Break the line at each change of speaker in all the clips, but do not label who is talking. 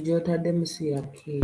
Jota Dempsey aqui.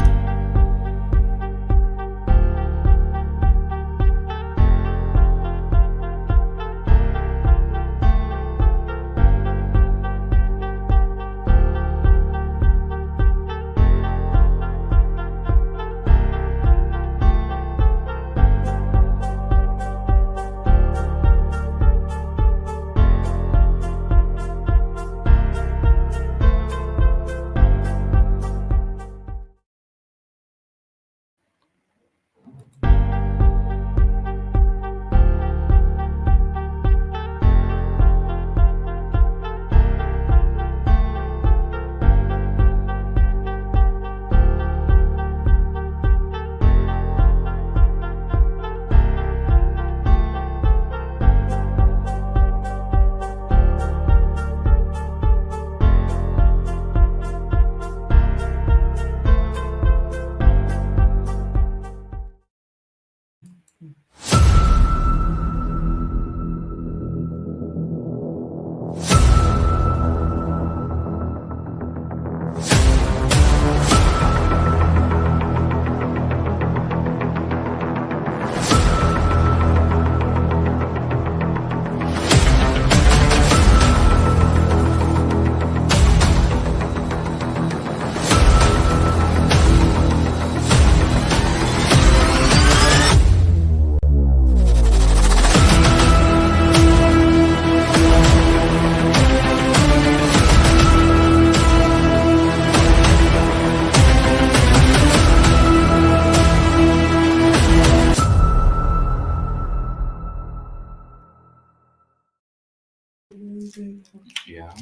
Yeah.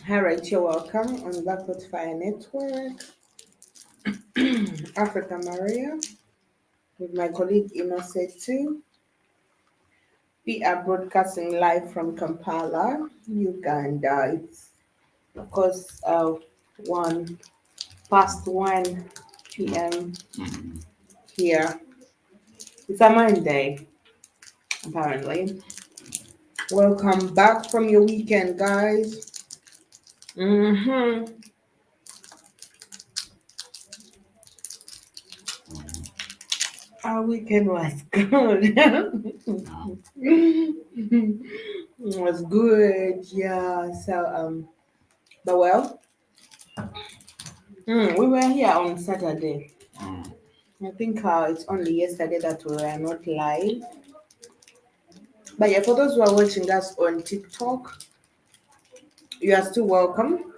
All right, you're welcome on Blackwood Fire Network, Africa Maria, with my colleague INNOSSETU. We are broadcasting live from Kampala, Uganda. It's of course 1 past 1 p.m. here. It's a Monday, apparently. Welcome back from your weekend, guys. Our weekend was good. It was good, yeah. So but well, we were here on Saturday. I think it's only yesterday that we were not live. But yeah, for those who are watching us on TikTok, you are still welcome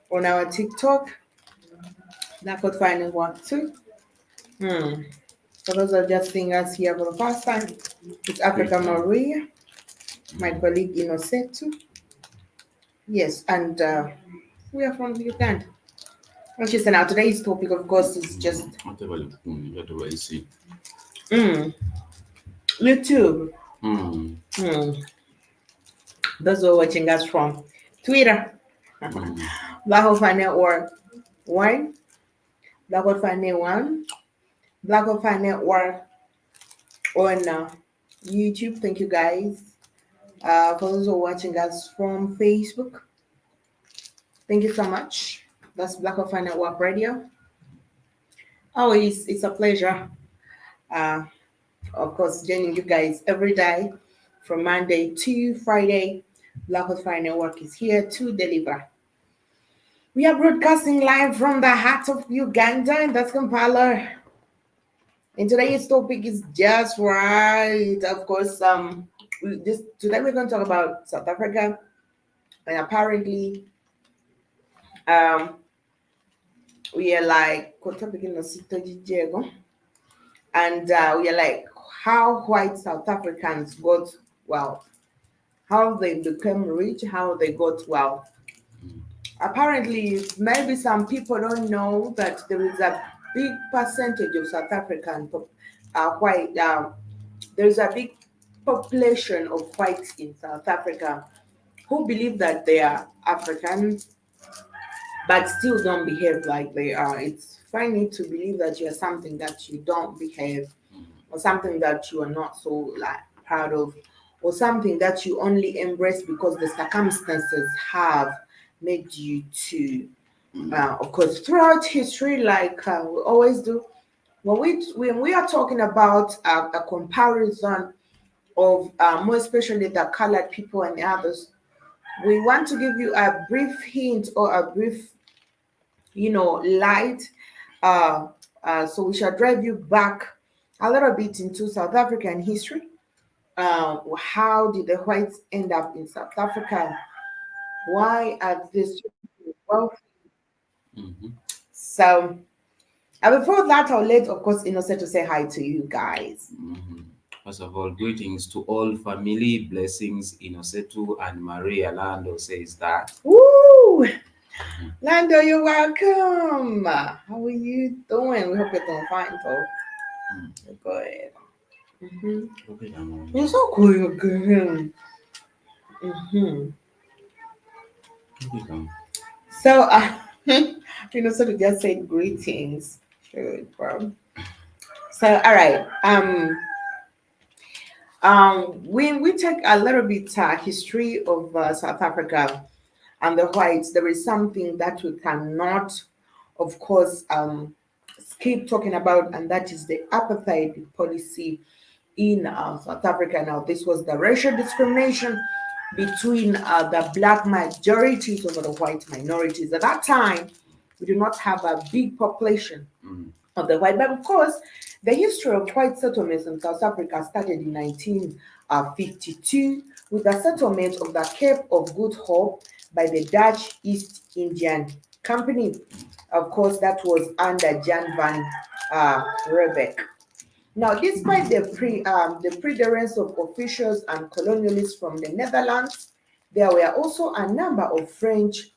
on our TikTok. That could find it work too. For those who are just seeing us here for the first time, it's Africa Maria, my colleague INNOSSETU. Yes, and we are from Uganda. Which is now today's topic, of course, is just YouTube. Those who are watching us from Twitter, Black Fire Network 1, Black Fire Network 1, Black Fire Network on YouTube. Thank you guys. For those who are watching us from Facebook, thank you so much. That's Black Fire Network Radio. Always, it's a pleasure. Of course, joining you guys every day from Monday to Friday. Black Fire Network is here to deliver. We are broadcasting live from the heart of Uganda, and that's Kampala. And today's topic is just right. Of course, today we're going to talk about South Africa, and apparently, we are like and we are like how white South Africans got wealth, how they became rich, how they got wealth. Apparently, maybe some people don't know that there is a big percentage of South African white. There is a big population of whites in South Africa who believe that they are Africans, but still don't behave like they are. It's funny to believe that you are something that you don't behave or something that you are not so like proud of, or something that you only embrace because the circumstances have made you to. Of course, throughout history, like we always do, when we are talking about a comparison of more especially the colored people and the others, we want to give you a brief hint or a brief, light. So we shall drive you back a little bit into South African history. How did the whites end up in South Africa? Why are these wealthy?
Mm-hmm.
So, before that, I'll let, of course, Innocent to say hi to you guys.
Mm-hmm. First of all, greetings to all family, blessings, INNOSSETU and Maria Lando says that.
Woo! Lando, you're welcome. How are you doing? We hope you're doing fine, though. You're good.
Okay, I'm
You're so cool. You're good. Mm-hmm.
okay,
So, so to just say greetings. Good, bro. So, all right. When we take a little bit history of South Africa and the whites, there is something that we cannot, of course, skip talking about, and that is the apartheid policy in South Africa. Now, this was the racial discrimination between the black majorities over the white minorities. At that time, we do not have a big population of the white, but of course, the history of white settlements in South Africa started in 1952 with the settlement of the Cape of Good Hope by the Dutch East Indian Company. Of course, that was under Jan van Riebeeck. Now, despite the predominance of officials and colonialists from the Netherlands, there were also a number of French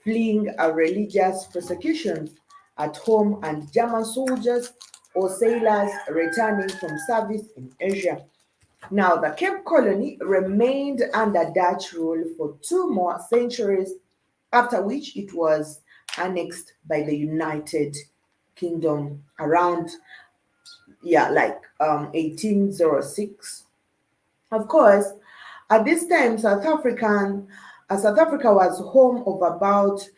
fleeing religious persecutions at home and German soldiers or sailors returning from service in Asia. Now, the Cape Colony remained under Dutch rule for 2 more centuries, after which it was annexed by the United Kingdom around, 1806. Of course, at this time, South Africa was home of about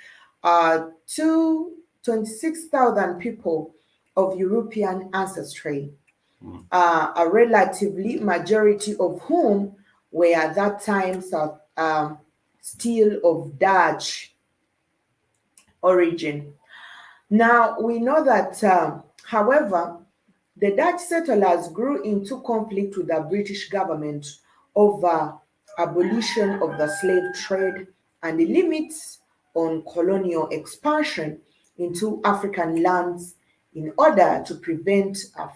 26,000 people of European ancestry, a relatively majority of whom were at that time still of Dutch origin. Now, we know that, however, the Dutch settlers grew into conflict with the British government over abolition of the slave trade and the limits on colonial expansion into African lands. In order to prevent a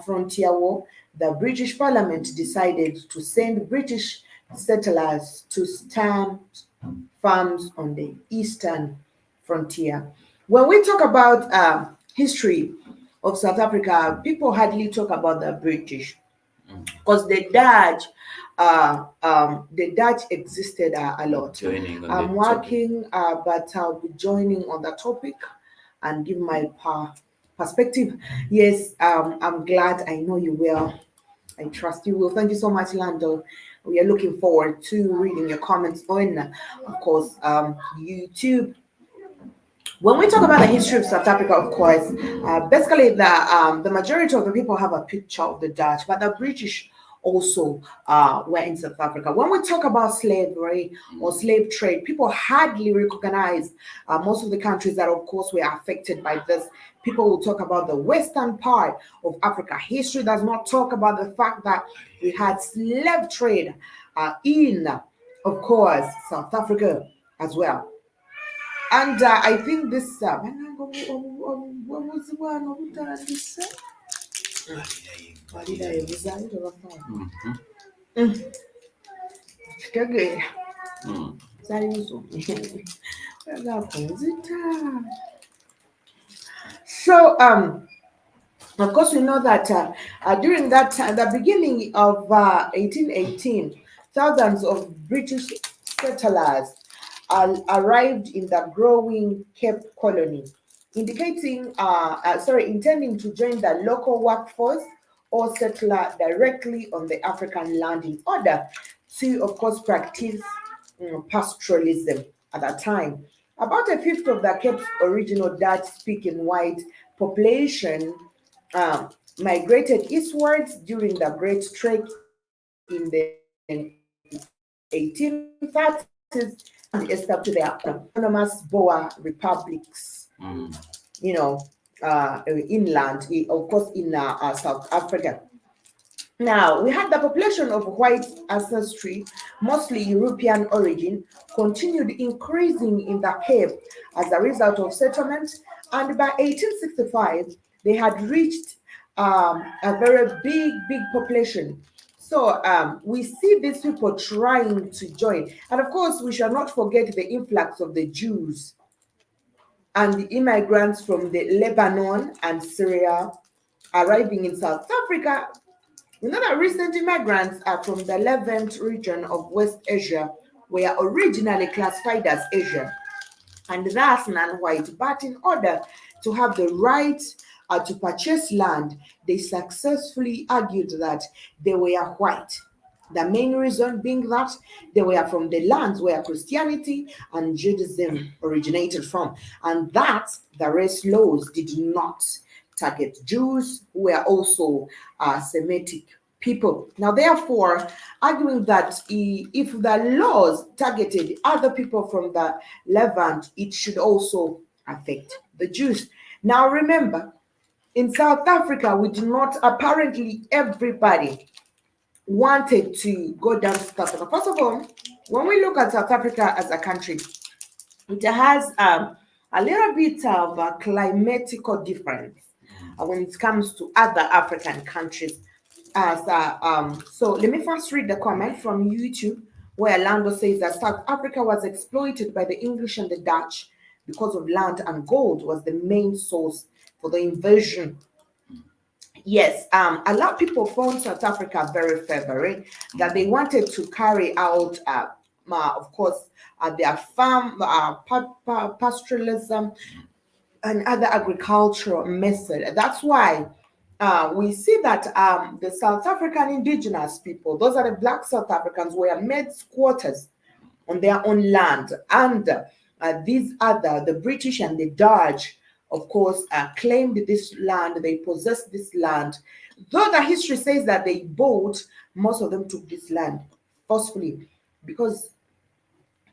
frontier war, the British Parliament decided to send British settlers to stamp farms on the eastern frontier. When we talk about history of South Africa, people hardly talk about the British because the Dutch existed a lot.
joining on
I'm
the topic.
working, but I'll be joining on the topic and give my perspective. Yes, I'm glad. I know you will. I trust you will. Thank you so much, Lando. We are looking forward to reading your comments on, of course, YouTube. When we talk about the history of South Africa, of course, basically the majority of the people have a picture of the Dutch, but the British also were in South Africa. When we talk about slavery or slave trade, people hardly recognize most of the countries that, of course, were affected by this. People will talk about the western part of Africa. History does not talk about the fact that we had slave trade in, of course, South Africa as well. And I think this what was the one of this? What did I reside over time? Chicago. So of course we know that during that time, the beginning of 1818, thousands of British settlers arrived in the growing Cape Colony, intending to join the local workforce or settler directly on the African land in order to, of course, practice pastoralism at that time. About a fifth of the Cape's original Dutch-speaking white population um, migrated eastwards during the Great Trek in the 1830s and established their autonomous Boer republics,
Mm.
you know, inland, of course, in South Africa. Now, we had the population of white ancestry, mostly European origin, continued increasing in the Cape as a result of settlement, and by 1865, they had reached a very big population. So we see these people trying to join. And of course, we shall not forget the influx of the Jews and the immigrants from the Lebanon and Syria arriving in South Africa. We know that recent immigrants are from the Levant region of West Asia, were originally classified as Asian and thus non-white, but in order to have the right to purchase land, they successfully argued that they were white. The main reason being that they were from the lands where Christianity and Judaism originated from, and that the race laws did not target Jews, who were also Semitic people. Now, therefore, arguing that if the laws targeted other people from the Levant, it should also affect the Jews. Now, remember, in South Africa, we do not, apparently, everybody wanted to go down to South Africa. First of all, when we look at South Africa as a country, it has a little bit of a climatical difference when it comes to other African countries. So let me first read the comment from YouTube where Lando says that South Africa was exploited by the English and the Dutch because of land and gold was the main source for the invasion. Yes, a lot of people found South Africa very favoring, that they wanted to carry out, of course, their farm pastoralism and other agricultural method. That's why we see that the South African indigenous people, those are the black South Africans, were made squatters on their own land. And these other, the British and the Dutch, of course, claimed this land, they possessed this land. Though the history says that they bought, most of them took this land forcefully because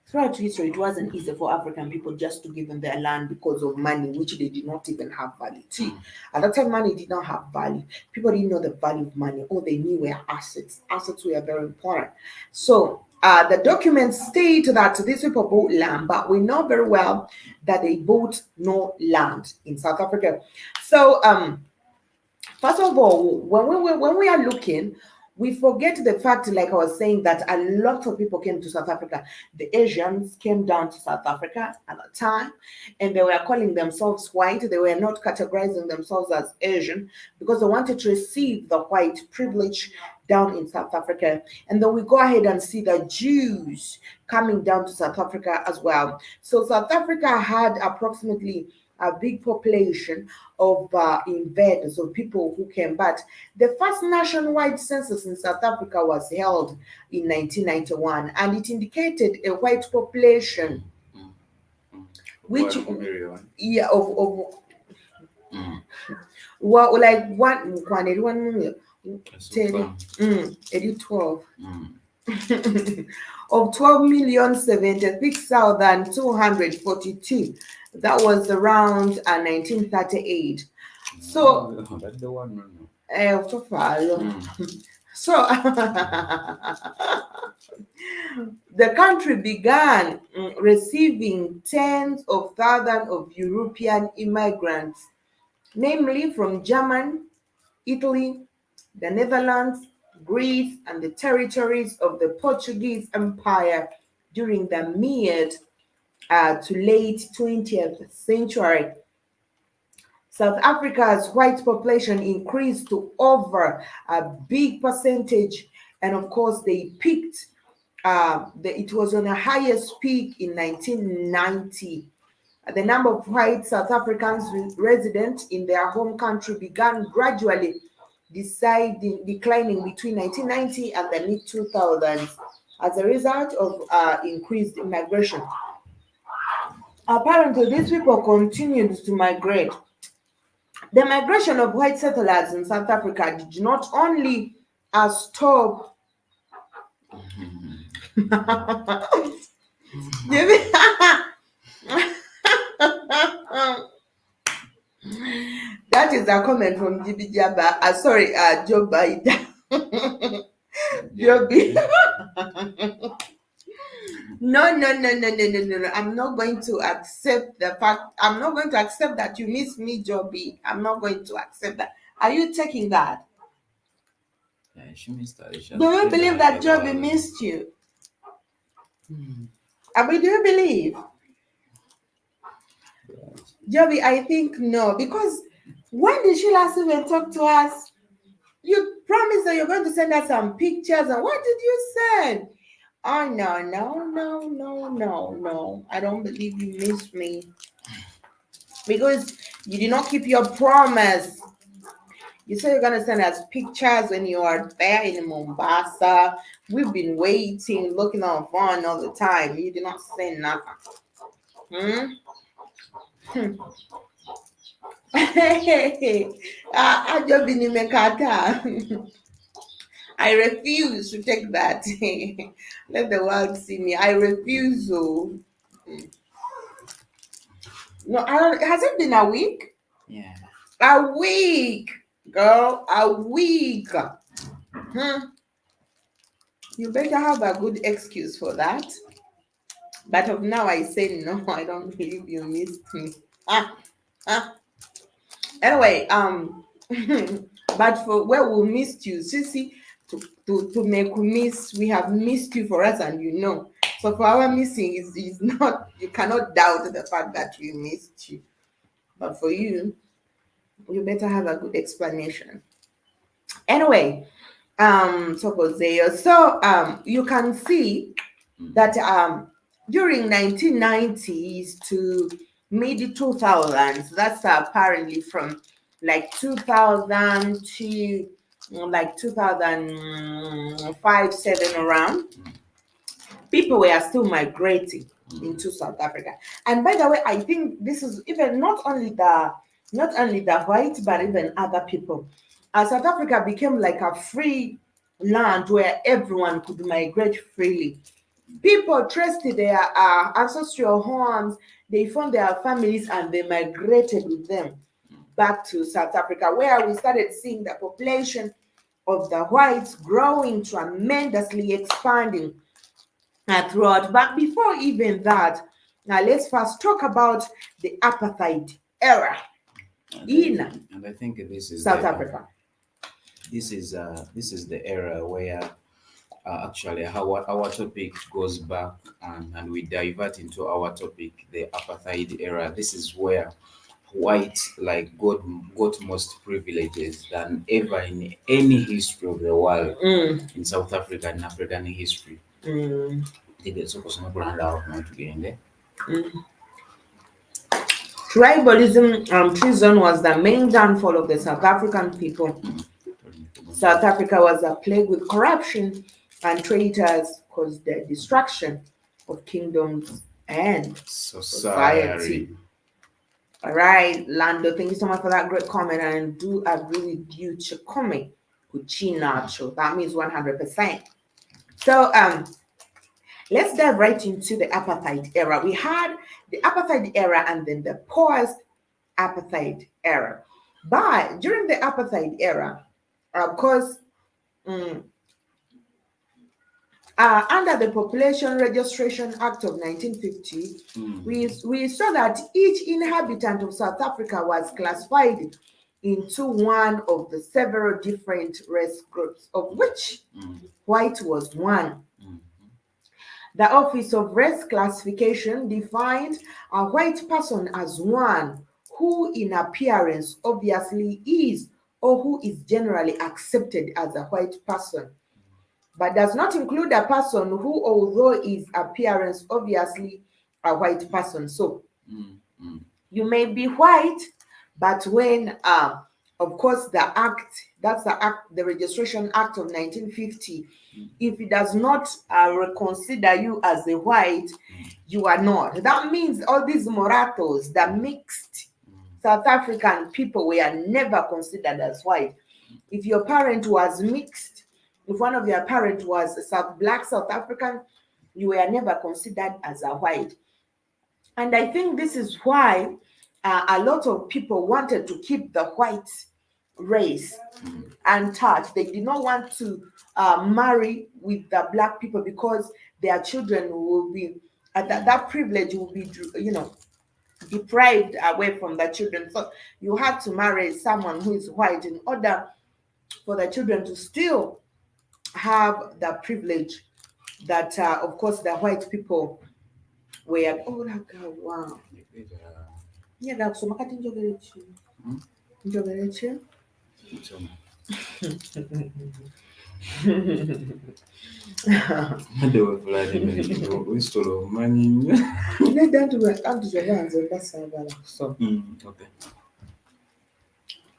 throughout history, it wasn't easy for African people just to give them their land because of money, which they did not even have value to. At that time, money did not have value. People didn't know the value of money. All they knew were assets. Assets were very important. So the documents state that these people bought land, but we know very well that they bought no land in South Africa. So first of all, when we are looking, we forget the fact, like I was saying, that a lot of people came to South Africa. The Asians came down to South Africa at the time, and they were calling themselves white. They were not categorizing themselves as Asian because they wanted to receive the white privilege down in South Africa. And then we go ahead and see the Jews coming down to South Africa as well. So South Africa had approximately a big population of invaders, of people who came. But the first nationwide census in South Africa was held in 1991, and it indicated a white population, which yeah of well like one 12 of 12,076,242. That was around 1938. So
that's the one.
So the country began receiving tens of thousands of European immigrants, namely from Germany, Italy, the Netherlands, Greece, and the territories of the Portuguese Empire during the mid to late 20th century. South Africa's white population increased to over a big percentage, and of course, they peaked. It was on the highest peak in 1990. The number of white South Africans resident in their home country began gradually declining between 1990 and the mid 2000s as a result of increased immigration. Apparently, these people continued to migrate. The migration of white settlers in South Africa did not only stop. That is a comment from GB Jabba. Sorry, Joe Biden. Joby. No, no, no, no, no, no, no, no. I'm not going to accept the fact. I'm not going to accept that you miss me, Joby. I'm not going to accept that. Are you taking that?
Yeah, she missed her.
Do you believe that Joby missed you? I mean, do you believe? Joby, I think no, because when did she last even talk to us? You promised that you're going to send us some pictures, and what did you send? Oh, no, no, no, no, no, no. I don't believe you missed me. Because you did not keep your promise. You said you're going to send us pictures when you are there in Mombasa. We've been waiting, looking on phone all the time. You did not send nothing. I just been in Mekata. I refuse to take that. Let the world see me. I refuse. Oh. No, I don't. Has it been a week?
Yeah.
A week, girl. A week. You better have a good excuse for that. But of now, I say no. I don't believe you missed me. Anyway, but for where we missed you, Sissy, to make we miss, we have missed you for us, and you know. So for our missing is not, you cannot doubt the fact that we missed you. But for you, you better have a good explanation. Anyway, so you can see that during 1990s to mid 2000s, that's apparently from like 2000 to like 2005, 7 around, people were still migrating into South Africa. And by the way, I think this is even not only the whites, but even other people. South Africa became like a free land where everyone could migrate freely. People traced their ancestral homes, they found their families, and they migrated with them back to South Africa, where we started seeing the population of the whites growing, tremendously expanding throughout. But before even that, now let's first talk about the apartheid era
and I think this is
South Africa.
This is the era where actually our topic goes back, and we divert into our topic, the apartheid era. This is where whites like got most privileges than ever in any history of the world, in South Africa and African history.
Tribalism and treason was the main downfall of the South African people. South Africa was a plague with corruption, and traitors caused the destruction of kingdoms and society. All right, Lando, thank you so much for that great comment. And I do agree with you, Chikome, Kuchinacho. That means 100%. So let's dive right into the apartheid era. We had the apartheid era and then the post-apartheid era. But during the apartheid era, of course, under the Population Registration Act of 1950, we saw that each inhabitant of South Africa was classified into one of the several different race groups, of which white was one. The Office of Race Classification defined a white person as one who in appearance obviously is or who is generally accepted as a white person, but does not include a person who, although is appearance obviously a white person. So you may be white, but when of course, the act, that's the act, the Registration Act of 1950. If it does not reconsider you as a white, you are not. That means all these mulattoes, the mixed South African people, were never considered as white. If your parent was mixed, if one of your parents was black South African, you were never considered as a white. And I think this is why a lot of people wanted to keep the white race untouched. They did not want to marry with the black people because their children will be, that privilege will be, deprived away from the children. So you had to marry someone who is white in order for the children to still have the privilege that, of course, the white people were. Oh, like, wow. Yeah, that's so much. Njogere.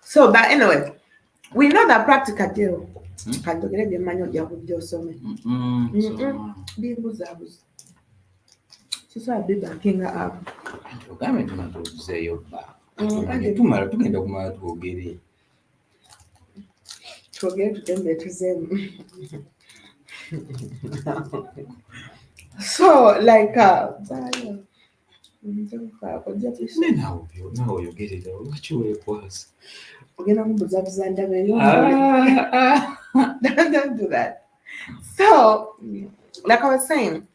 So, but anyway, we know that practical deal. Kanjogere byemanyi ojja kujja osome. Bimbuzabuza. Kisobola bibankinga abo.
Ogambe tumatuuzeeyo bba. Tumala tugenda kumala twogere.
Twogere tutembe tuzeemu. So, like,
naawe oyogerera lwaki weekwasa?
Ogenda kumbuzabuza ndaba eyo. Don't do that. So, like I was saying,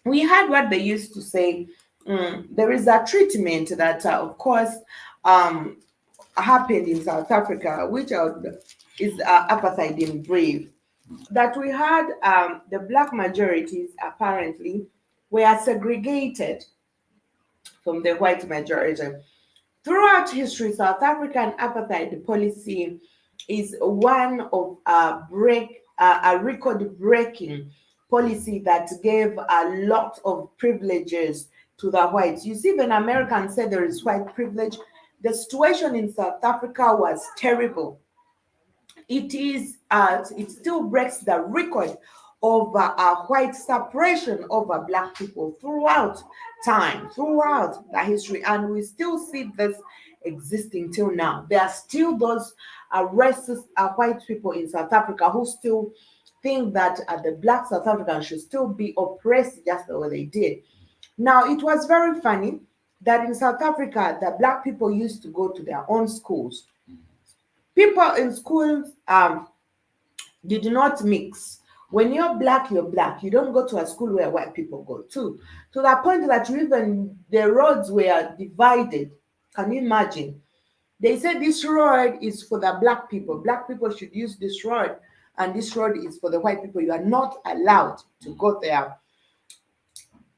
we had what they used to say. There is a treatment that, of course, happened in South Africa, which is apartheid in brief. That we had the black majorities apparently were segregated from the white majority. Throughout history, South African apartheid policy is one of a record-breaking policy that gave a lot of privileges to the whites. You see, when Americans say there is white privilege, the situation in South Africa was terrible. It still breaks the record of white suppression over black people throughout time, throughout the history, and we still see this existing till now. There are still those racist white people in South Africa who still think that the black South Africans should still be oppressed just the way they did. Now, it was very funny that in South Africa, the black people used to go to their own schools. People in schools did not mix. When you're black, you're black. You don't go to a school where white people go to the point that even the roads were divided. Can you imagine? They said this road is for the black people. Black people should use this road, and this road is for the white people. You are not allowed to go there.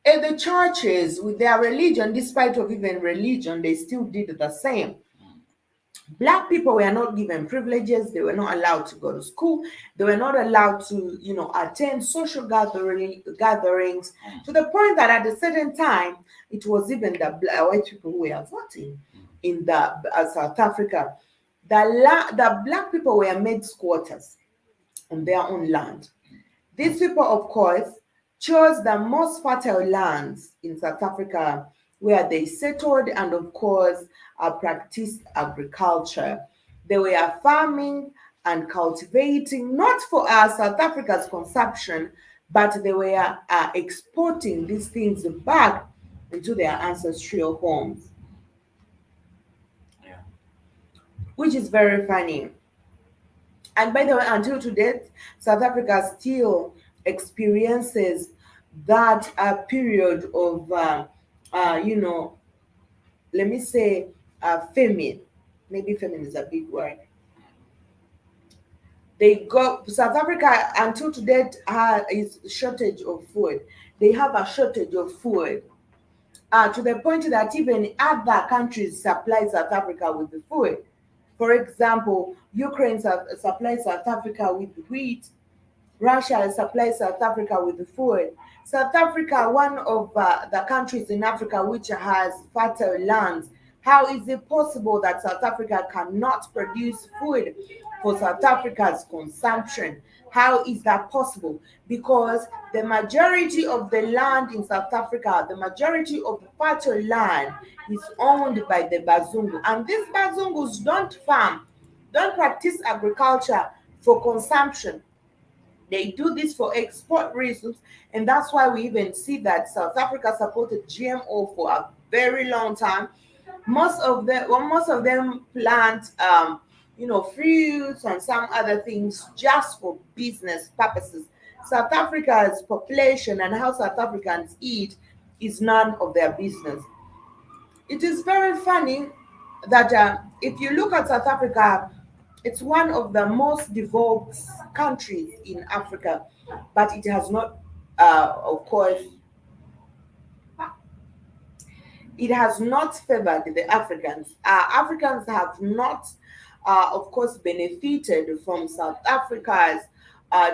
And the churches, with their religion, despite of even religion, they still did the same. Black people were not given privileges. They were not allowed to go to school. They were not allowed to, attend social gatherings, to the point that at a certain time, it was even the white people who were voting in the South Africa. The black people were made squatters on their own land. These people, of course, chose the most fertile lands in South Africa where they settled and, of course, practiced agriculture. They were farming and cultivating, not for South Africa's consumption, but they were exporting these things back into their ancestral homes.
Yeah.
Which is very funny. And by the way, until today, South Africa still experiences that period of, let me say, famine. Maybe famine is a big word. South Africa until today is shortage of food. They have a shortage of food to the point that even other countries supply South Africa with the food. For example, Ukraine supplies South Africa with wheat. Russia supplies South Africa with the food. South Africa, one of the countries in Africa which has fertile lands, How is it possible that South Africa cannot produce food for South Africa's consumption? How is that possible? Because the majority of the land in South Africa, the majority of the fertile land is owned by the Bazungu. And these Bazungus don't farm, don't practice agriculture for consumption. They do this for export reasons, and that's why we even see that South Africa supported GMO for a very long time. Most of them plant, fruits and some other things just for business purposes. South Africa's population and how South Africans eat is none of their business. It is very funny that if you look at South Africa, it's one of the most developed countries in Africa, but it has not, of course, it has not favored the Africans. Africans have not, of course, benefited from South Africa's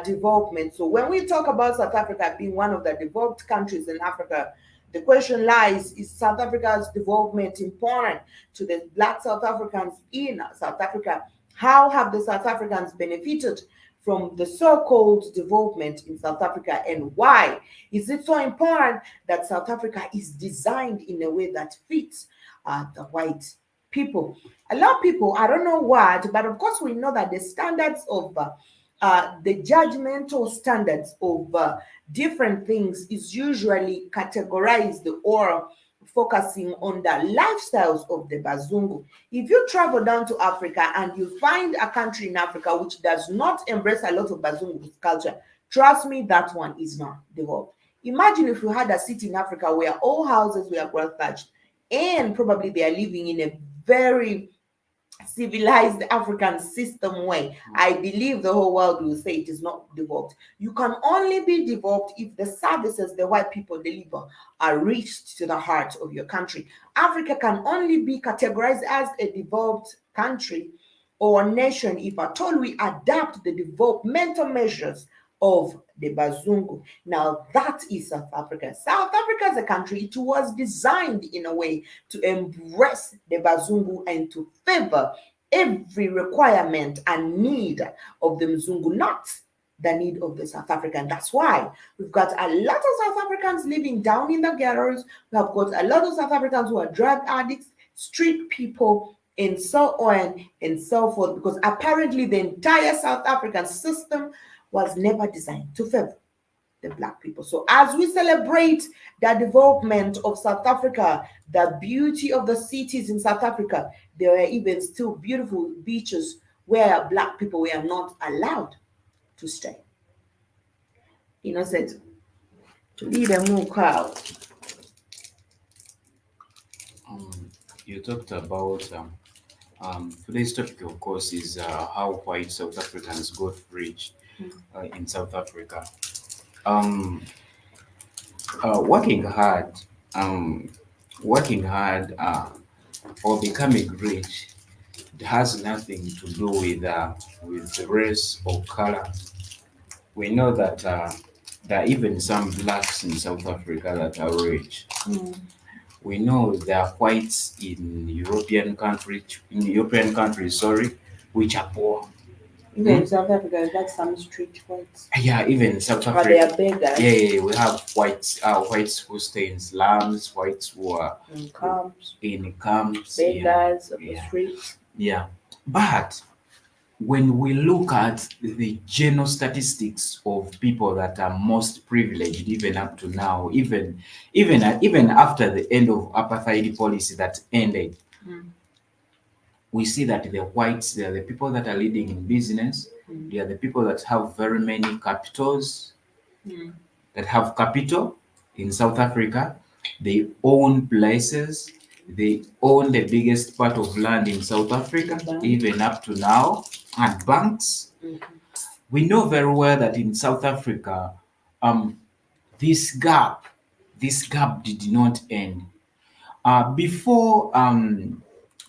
development. So when we talk about South Africa being one of the developed countries in Africa, the question lies, is South Africa's development important to the Black South Africans in South Africa? How have the South Africans benefited from the so-called development in South Africa, and why is it so important that South Africa is designed in a way that fits the white people? A lot of people, I don't know what, but of course we know that the standards of the judgmental standards of different things is usually categorized or focusing on the lifestyles of the Bazungu. If you travel down to Africa and you find a country in Africa which does not embrace a lot of Bazungu culture, trust me, that one is not developed. Imagine if you had a city in Africa where all houses were well thatched and probably they are living in a very civilized African system way. I believe the whole world will say it is not developed. You can only be developed if the services the white people deliver are reached to the heart of your country. Africa can only be categorized as a developed country or nation if at all we adapt the developmental measures of the Bazungu. Now that is South Africa. South Africa as a country, it was designed in a way to embrace the Bazungu and to favor every requirement and need of the Mzungu, not the need of the South African. That's why we've got a lot of South Africans living down in the ghettos. We have got a lot of South Africans who are drug addicts, street people, and so on and so forth, because apparently the entire South African system was never designed to favor the Black people. So as we celebrate the development of South Africa, the beauty of the cities in South Africa, there are even still beautiful beaches where Black people were not allowed to stay. Innocent, to lead a more crowd.
You talked about today's topic, of course, is how white South Africans got rich in South Africa. Um, working hard, um, working hard, or becoming rich, it has nothing to do with race or color. We know that there are even some blacks in South Africa that are rich. We know there are whites in European countries, sorry, which are poor.
Even in South Africa, that's some street whites.
Yeah, even in South
But they
Africa.
are beggars.
Yeah, we have whites who stay in slums, whites who are
In camps,
in camps.
beggars of the
Yeah.
streets.
Yeah. But when we look at the general statistics of people that are most privileged, even up to now, even after the end of apartheid policy that ended, we see that the whites, they are the people that are leading in business. They are the people that have very many capitals, that have capital in South Africa. They own places. They own the biggest part of land in South Africa, even up to now, and banks. We know very well that in South Africa, um, this gap, did not end.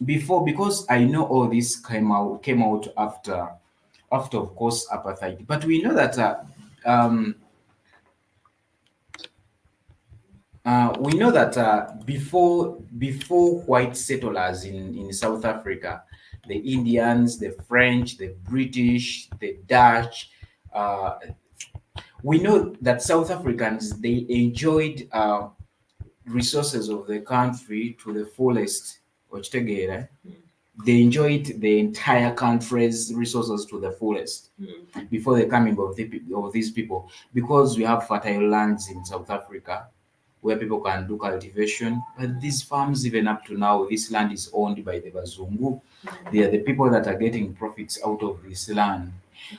Before, because I know all this came out after of course apartheid. But we know that um, We know that before white settlers in South Africa, the Indians, the French, the British, the Dutch, uh, we know that South Africans they enjoyed resources of the country to the fullest. Okitegeera? They enjoyed the entire country's resources to the fullest before the coming of these people, because we have fertile lands in South Africa where people can do cultivation. But these farms, even up to now, this land is owned by the Bazungu. They are the people that are getting profits out of this land.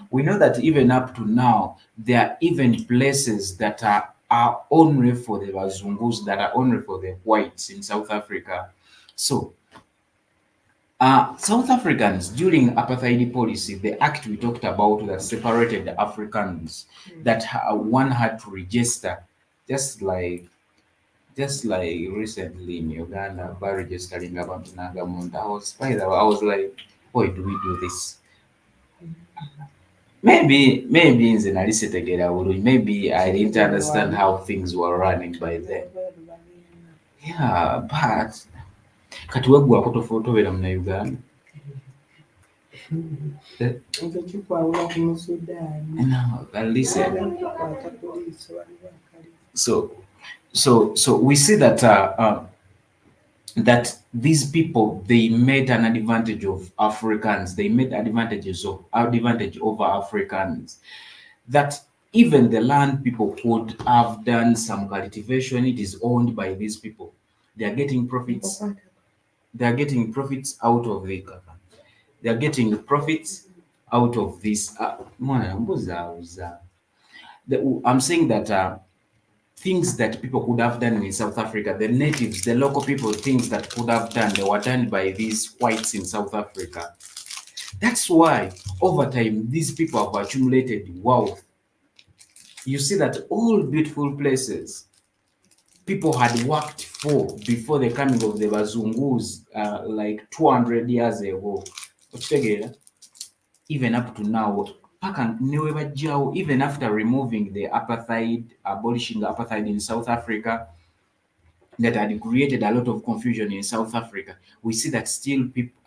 We know that even up to now, there are even places that are only for the Bazungus, that are only for the whites in South Africa. So South Africans during apartheid policy, the act we talked about that separated the Africans, that one had to register, just like recently in Uganda, by registering about Nangamunda. I was by the way, I was like, why do we do this? Maybe in the together, maybe I didn't understand how things were running by then. Yeah, but kati weggwako tobeera muna Uganda.
Nze kikwawula ku Musudaani.
No, but listen.
Kikwata poliisi waliwo akali.
So we see that that these people they made an advantage of Africans. They made advantage over Africans. That even the land people could have done some cultivation. It is owned by these people. They are getting profits. They are getting profits out of the. They are getting profits out of this. I'm saying that things that people could have done in South Africa, the natives, the local people, things that could have done, they were done by these whites in South Africa. That's why over time these people have accumulated wealth. You see that all beautiful places people had worked for before the coming of the Bazungus, like 200 years ago. Even up to now, even after removing the apartheid, abolishing the apartheid in South Africa, that had created a lot of confusion in South Africa. We see that still people,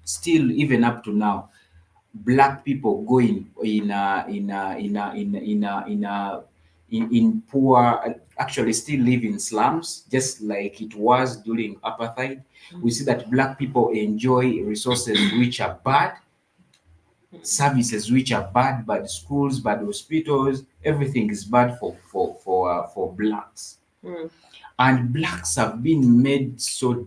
still even up to now, black people going in poor, actually still live in slums, just like it was during apartheid. We see that black people enjoy resources which are bad, services which are bad schools, bad hospitals. Everything is bad for blacks. And blacks have been made so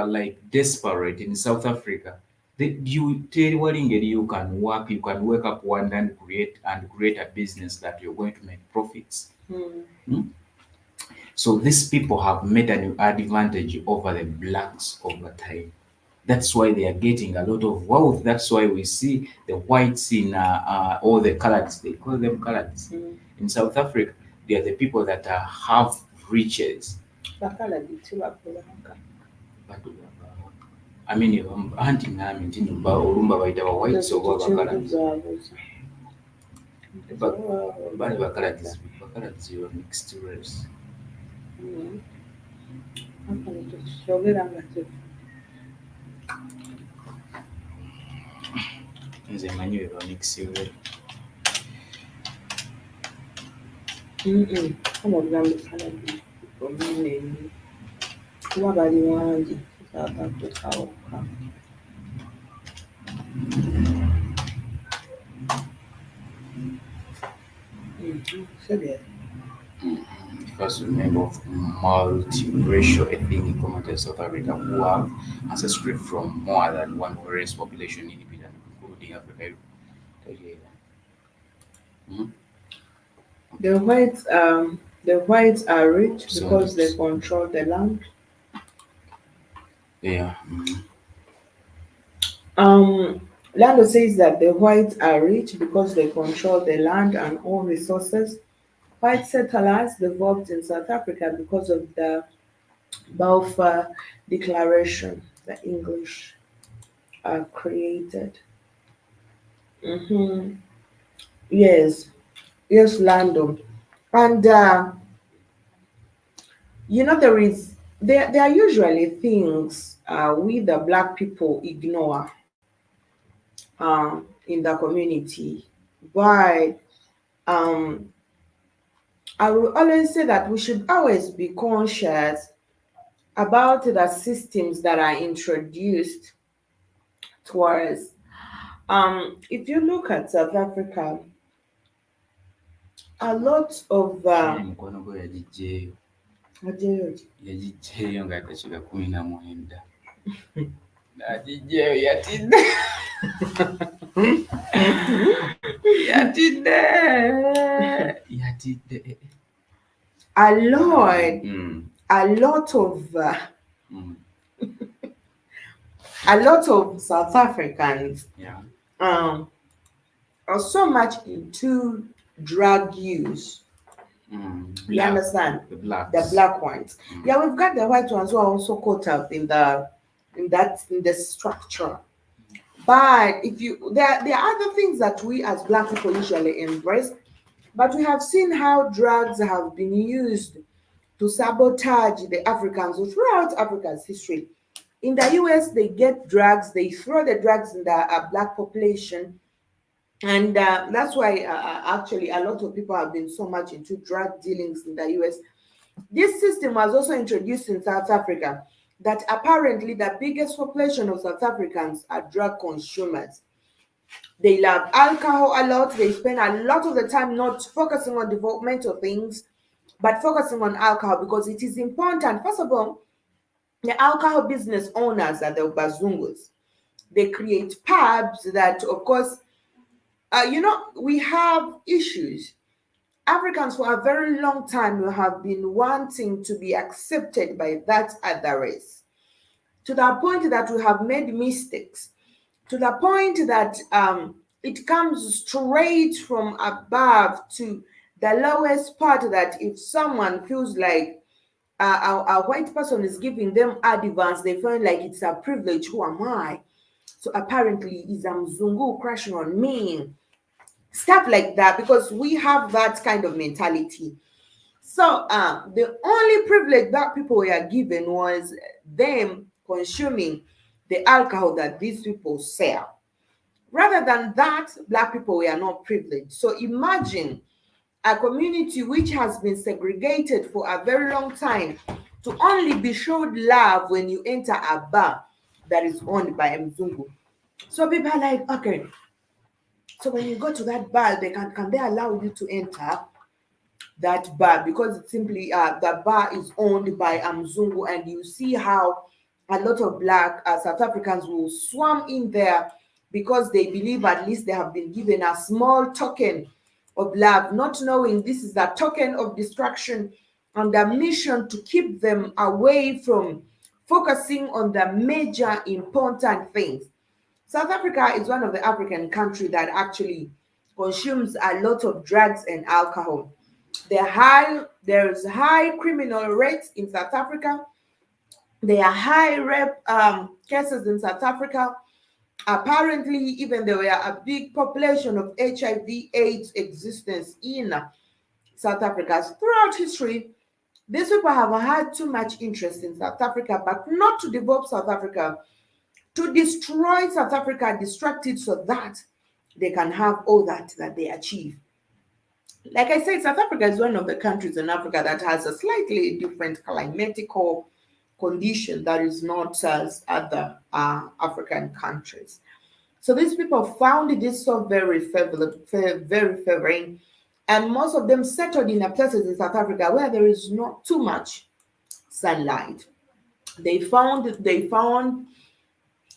like desperate in South Africa. You tell what you can work, you can wake up one day and create a business that you're going to make profits. So these people have made an advantage over the blacks over time. That's why they are getting a lot of wealth. That's why we see the whites in all the coloreds, they call them coloreds in South Africa. They are the people that have riches. I mean, hunting nami nti olumba bayita ba whites oba bakaladi. Bali bakaladi wa mixed race. Nze manyi we ba mixed race.
Kama ogambe kaladi omunene kuba bali wangi kikakakukawuka.
First member of multiracial ethnic community of South Africa who have ancestry from more than one race population independent, including Africa.
The whites are rich because they control the land.
Yeah.
Lando says that the whites are rich because they control the land and all resources. White settlers developed in South Africa because of the Balfour Declaration, the English created. Yes, Lando. And there are usually things we the black people ignore in the community. But um, I will always say that we should always be conscious about the systems that are introduced to us. If you look at South Africa, a lot of
Mukwano gwe yagiggyeyo nga akakiga 19 n'agiggyeyo yatidde yatidde yatidde
a lot
Mm,
a lot of
mm,
a lot of South Africans
yeah.
um, are so much into drug use. You
Yeah,
understand?
the blacks.
The black ones.
Mm.
Yeah, we've got the white ones who are also caught up in the structure. But if you there are other things that we as black people usually embrace, but we have seen how drugs have been used to sabotage the Africans throughout Africa's history. In the US, they get drugs, they throw the drugs in the black population, and that's why actually a lot of people have been so much into drug dealings in the US. This system was also introduced in South Africa, that apparently the biggest population of South Africans are drug consumers. They love alcohol a lot. They spend a lot of the time not focusing on developmental things, but focusing on alcohol because it is important. First of all, the alcohol business owners are the bazungus. They create pubs that, of course, we have issues. Africans for a very long time have been wanting to be accepted by that other race, to the point that we have made mistakes, to the point that it comes straight from above to the lowest part, that if someone feels like a white person is giving them advance, they feel like it's a privilege. Who am I? So apparently, is a Mzungu crushing on me? Stuff like that, because we have that kind of mentality. So the only privilege that people were given was them consuming the alcohol that these people sell. Rather than that, black people were not privileged. So imagine a community which has been segregated for a very long time to only be showed love when you enter a bar that is owned by Mzungu. So people are like, okay, so when you go to that bar, can they allow you to enter that bar, because it's simply the bar is owned by Mzungu, and you see how a lot of black South Africans will swarm in there because they believe at least they have been given a small token of love, not knowing this is a token of destruction and a mission to keep them away from focusing on the major important things. South Africa is one of the African countries that actually consumes a lot of drugs and alcohol. There's high criminal rates in South Africa. There are high rape cases in South Africa. Apparently, even there were a big population of HIV/AIDS existence in South Africa. Throughout history, these people have had too much interest in South Africa, but not to develop South Africa, to destroy South Africa, distract it so that they can have all that they achieve. Like I said, South Africa is one of the countries in Africa that has a slightly different climatical condition that is not as other African countries. So these people found this so very favorable, very favoring, and most of them settled in places in South Africa where there is not too much sunlight. They found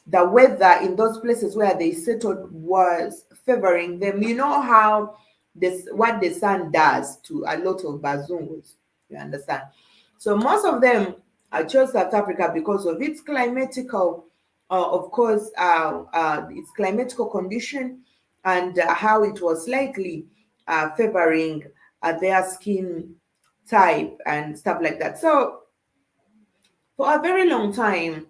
the weather in those places where they settled was favoring them. You know how this what the sun does to a lot of bazungus. You understand? So most of them chose South Africa because of its climatical, of course, its climatical condition, and how it was slightly favoring their skin type and stuff like that. So for a very long time,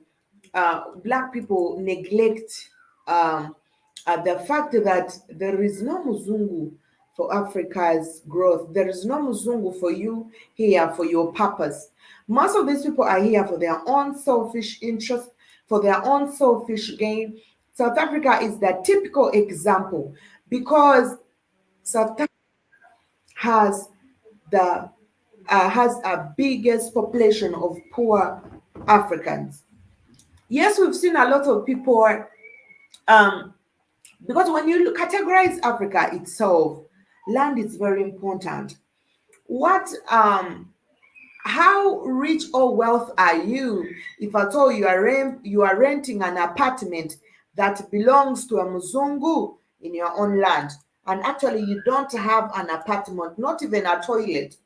black people neglect the fact that there is no Muzungu for Africa's growth. There is no Muzungu for you here for your purpose. Most of these people are here for their own selfish interest, for their own selfish gain. South Africa is the typical example because South Africa has the has a biggest population of poor Africans. Yes, we've seen a lot of people um, because when you categorize Africa itself, land is very important. What how rich or wealth are you if at all you are renting an apartment that belongs to a Muzungu in your own land, and actually you don't have an apartment, not even a toilet,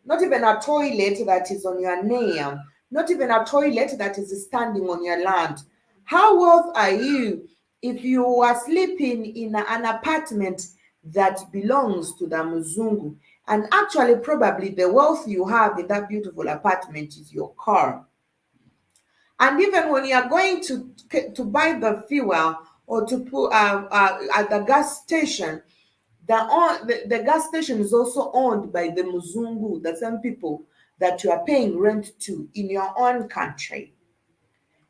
not even a toilet that is on your name, not even a toilet that is standing on your land. How wealth are you if you are sleeping in an apartment that belongs to the Muzungu? And actually, probably the wealth you have in that beautiful apartment is your car. And even when you are going to buy the fuel or to put at the gas station, the gas station is also owned by the Muzungu, the same people that you are paying rent to in your own country.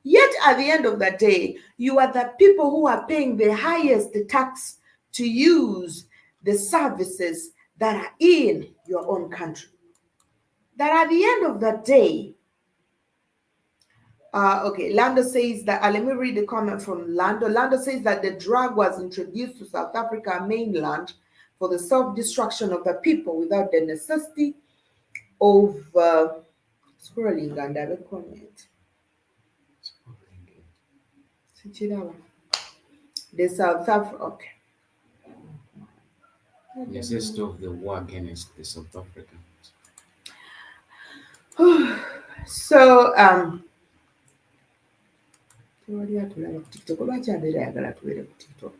Yet at the end of the day, you are the people who are paying the highest tax to use the services that are in your own country. That at the end of the day, okay, Lando says that, let me read the comment from Lando. Lando says that the drug was introduced to South Africa mainland for the self-destruction of the people without the necessity of scrolling under the comment. The South Africa, okay.
Necessity of the war against the South Africans.
So tewali atulaba ku TikTok lwaki abeera ayagala tubeere ku TikTok?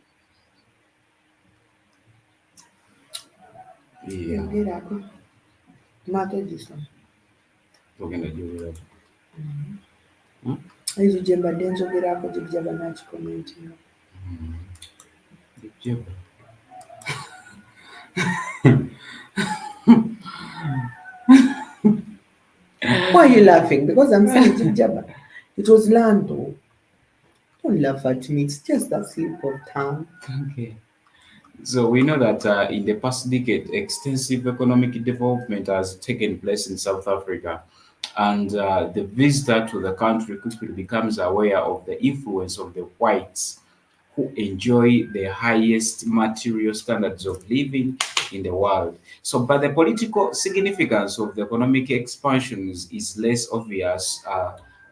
Yogerako maatogisoma
Togenda gyogerako.
ezo gye mbadde njogerako gye bannakikomentinga.
Jeba.
Why are you laughing? Because I'm saying Jibjaba. It was Lando. Don't laugh at me. It's just a slip of tongue.
Okay. So we know that in the past decade, extensive economic development has taken place in South Africa, and the visitor to the country quickly becomes aware of the influence of the whites who enjoy the highest material standards of living in the world. So, but the political significance of the economic expansion is less obvious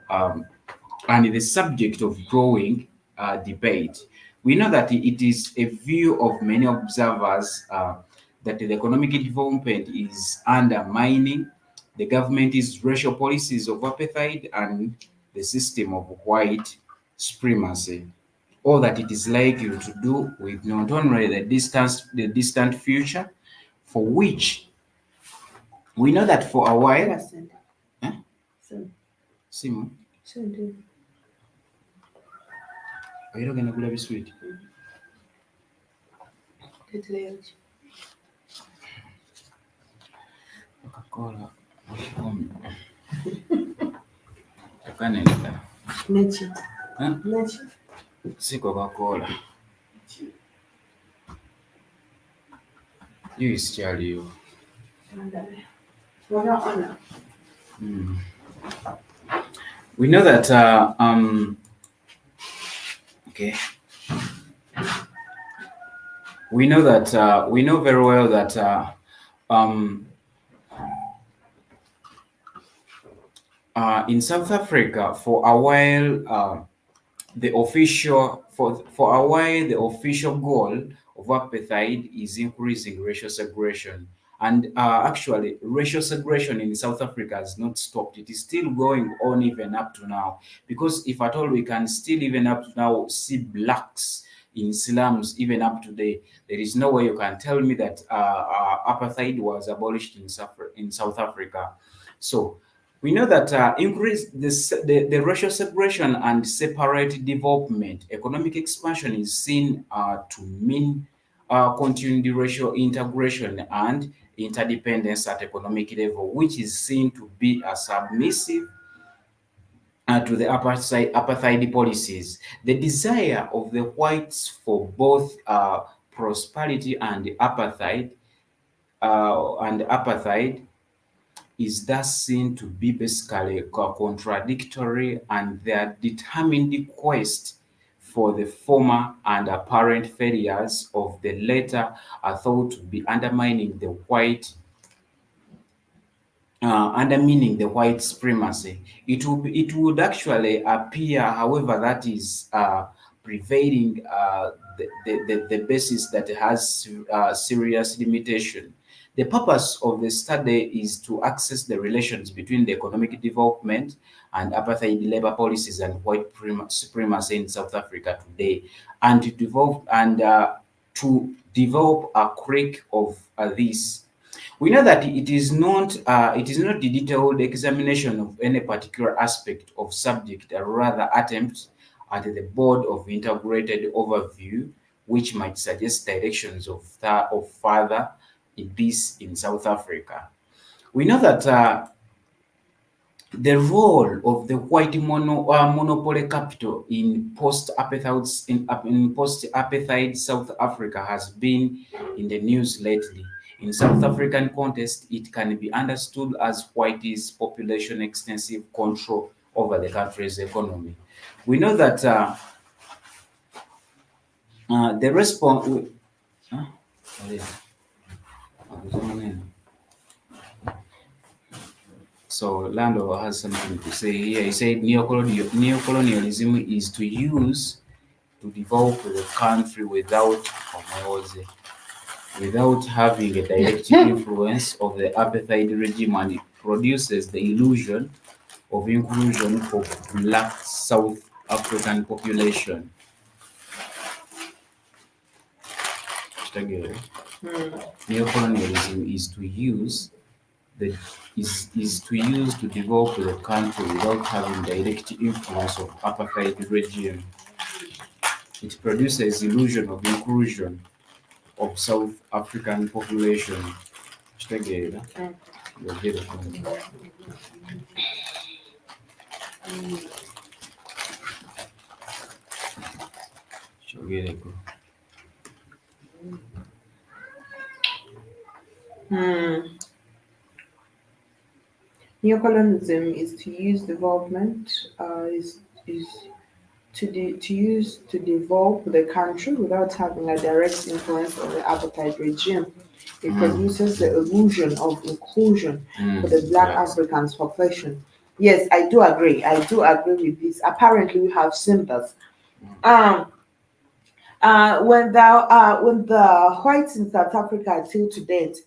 um, and the subject of growing debate. We know that it is a view of many observers that the economic development is undermining the government's racial policies of apartheid and the system of white supremacy. All that it is likely to do with not only the distant future, for which we know that for a while. Eh? Simu. Era ogenda kugula biswiti. Coca-Cola. Canada.
Neki?
Huh?
Neki?
Si Coca-Cola. Juice kyaliyo. We know that okay. We know that we know very well that in South Africa for a while the official goal of apartheid is increasing racial segregation. And actually, racial segregation in South Africa has not stopped. It is still going on even up to now. Because if at all we can still even up to now see blacks in slums even up to today, there is no way you can tell me that apartheid was abolished in South Africa. So we know that increase the racial separation and separate development, economic expansion is seen to mean continued racial integration and interdependence at economic level, which is seen to be a submissive to the apartheid policies. The desire of the whites for both prosperity and apartheid is thus seen to be basically contradictory, and their determined quest for the former and apparent failures of the latter are thought to be undermining the white supremacy. It would actually appear, however, that is prevailing the basis that has serious limitation. The purpose of the study is to assess the relations between the economic development and apartheid labor policies and white supremacy in South Africa today, and to develop a critique of this. We know that it is not the detailed examination of any particular aspect of subject, or rather attempts at the board of integrated overview, which might suggest directions of further in peace in South Africa. We know that the role of the white monopoly capital in post-apartheid South Africa has been in the news lately. In South African context, it can be understood as whites' population extensive control over the country's economy. We know that the response. Huh? So Lando has something to say here. He said neocolonialism is to use to develop the country without having a direct influence of the apartheid regime, and it produces the illusion of inclusion for black South African population. Neocolonialism is to use to develop the country without having direct influence of apartheid regime. It produces illusion of inclusion of South African population. Kitegeera? Yogere kumpi. Kyogereko.
Neocolonialism is to use development, is to use to develop the country without having a direct influence of the apartheid regime. It produces the illusion of inclusion for the Black Africans population. Yes, I do agree. I do agree with this. Apparently, we have symbols. When the whites in South Africa till to date,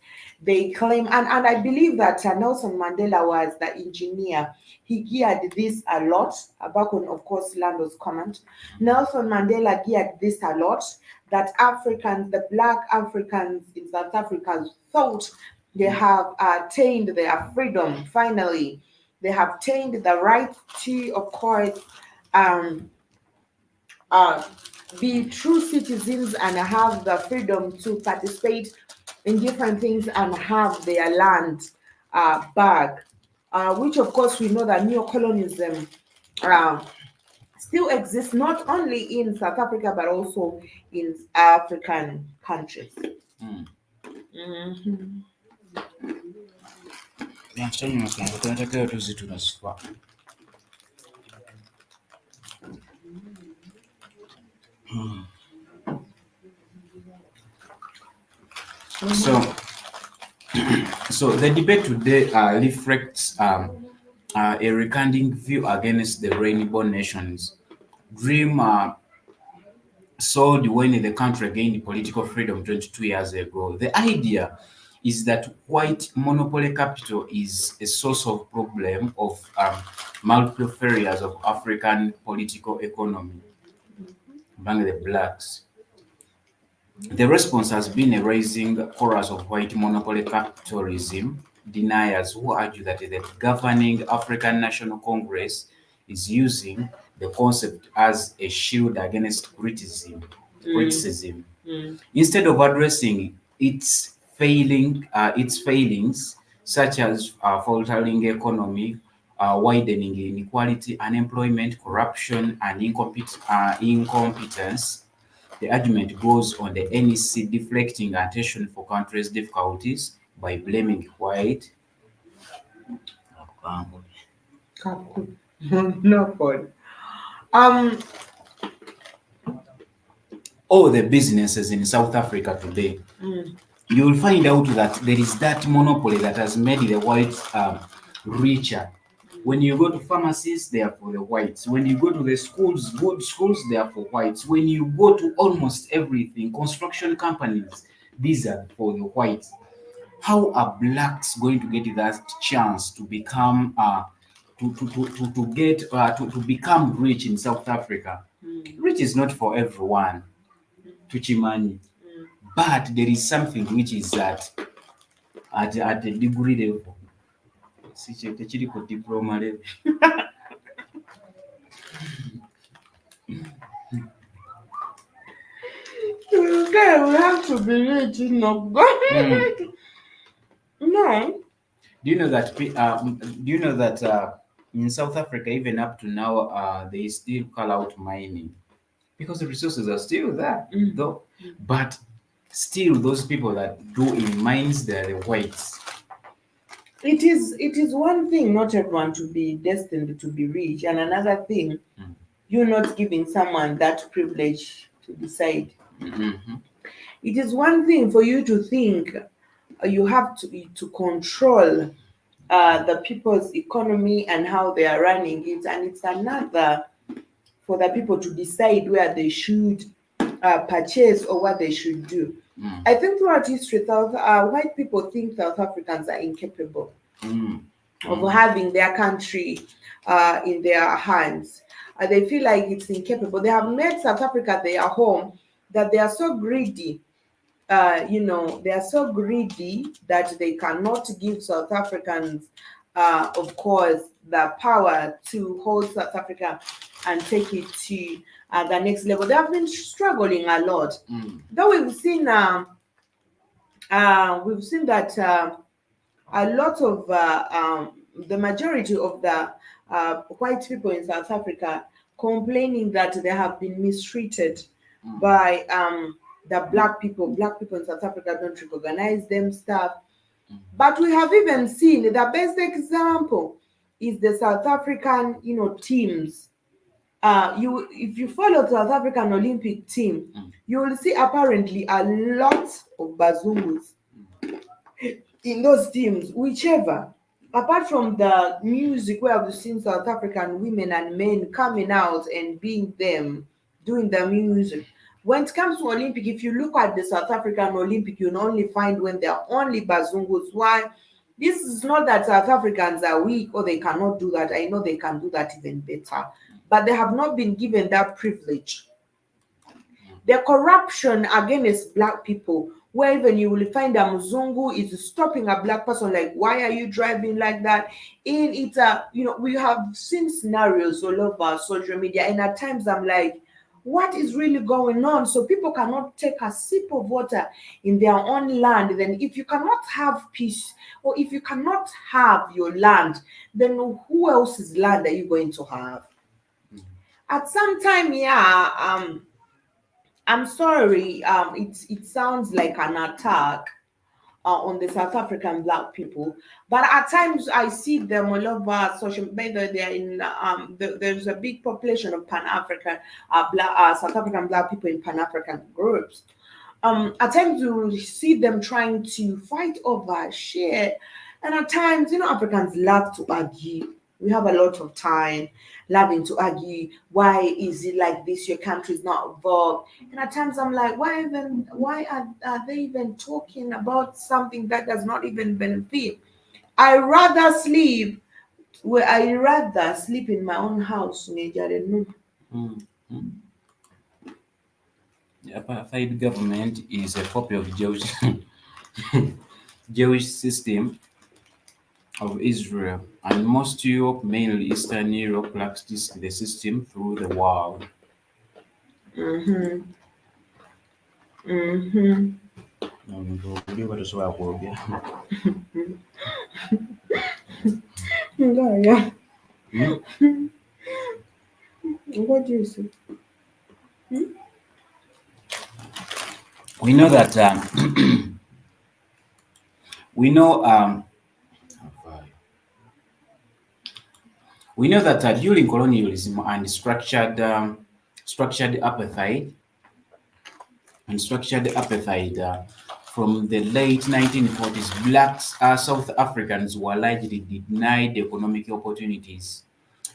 they claim, and I believe that Nelson Mandela was the engineer. He geared this a lot, back on, of course, Lando's comment. Nelson Mandela geared this a lot, that Africans, the Black Africans in South Africa, thought they have attained their freedom finally. They have attained the right to, of course, um, uh, be true citizens and have the freedom to participate in different things and have their land back. Which, of course, we know that neocolonialism still exists not only in South Africa but also in African countries. Mhm.
So, so the debate today reflects a recanding view against the Rainbow Nations dream sold when the country gained political freedom 22 years ago. The idea is that white monopoly capital is a source of problem of multiple failures of African political economy among the blacks. The response has been a rising chorus of white monopoly capitalism deniers who argue that the governing African National Congress is using the concept as a shield against criticism.
Mm.
Instead of addressing its failings, such as faltering economy, widening inequality, unemployment, corruption, and incompetence, the argument goes on the NEC deflecting attention for country's difficulties by blaming white.
Kaku. No God. Um.
All the businesses in South Africa today,
Mm.
you will find out that there is that monopoly that has made the whites richer. When you go to pharmacies, they are for the whites. When you go to the schools, good schools, they are for whites. When you go to almost everything, construction companies, these are for the whites. How are blacks going to get that chance to become to become rich in South Africa?
Mm.
Rich is not for everyone, Tuchimani.
Mm.
But there is something which is at the degree level. Tekiri ku diploma level.
Okay, we have to be rich, no God.
Mm.
No.
Do you know that? In South Africa, even up to now, they still call out mining because the resources are still there,
Mm.
though. But still, those people that do in mines, they're the whites.
It is one thing not everyone to be destined to be rich, and another thing
Mm.
you're not giving someone that privilege to decide.
Mm-hmm.
It is one thing for you to think you have to control the people's economy and how they are running it, and it's another for the people to decide where they should purchase or what they should do.
Mm.
I think throughout history, white people think South Africans are incapable
Mm.
of having their country in their hands. They feel like it's incapable. They have made South Africa their home, that they are so greedy. They are so greedy that they cannot give South Africans, of course, the power to hold South Africa and take it to the next level. They have been struggling a lot.
Mm.
Though we've seen that a lot of the majority of the white people in South Africa complaining that they have been mistreated
Mm.
by the black people. Black people in South Africa don't recognize them stuff. But we have even seen the best example is the South African, teams. You if you follow the South African Olympic team,
Mm.
you will see apparently a lot of bazungus in those teams, whichever. Apart from the music where we've seen South African women and men coming out and being them, doing the music. When it comes to Olympic, if you look at the South African Olympic, you'll only find when they're only bazungus. Why? This is not that South Africans are weak or they cannot do that. I know they can do that even better. But they have not been given that privilege. The corruption against black people, where even you will find a Mzungu is stopping a black person, like, why are you driving like that? In it, we have seen scenarios all over social media, and at times I'm like, what is really going on? So people cannot take a sip of water in their own land. Then, if you cannot have peace, or if you cannot have your land, then who else's land are you going to have? At some time, yeah, I'm sorry, it sounds like an attack on the South African black people, but at times I see them all over social media. They're in there's a big population of Pan African black South African black people in Pan African groups. At times you will see them trying to fight over shit, and at times, Africans love to argue. We have a lot of time loving to argue. Why is it like this? Your country is not evolved. And at times I'm like, why are they even talking about something that does not even benefit? I rather sleep in my own house.
Mm. Mm. The apartheid government is a copy of Jewish Jewish system of Israel, and most Europe, mainly Eastern Europe, practiced the system through the world.
Mm-hmm. Mm-hmm.
Ndio batosobola kwogera.
Yeah.
Hmm?
What do you say?
We know that we know we know that during colonialism and structured apartheid from the late 1940s, blacks South Africans were largely denied economic opportunities.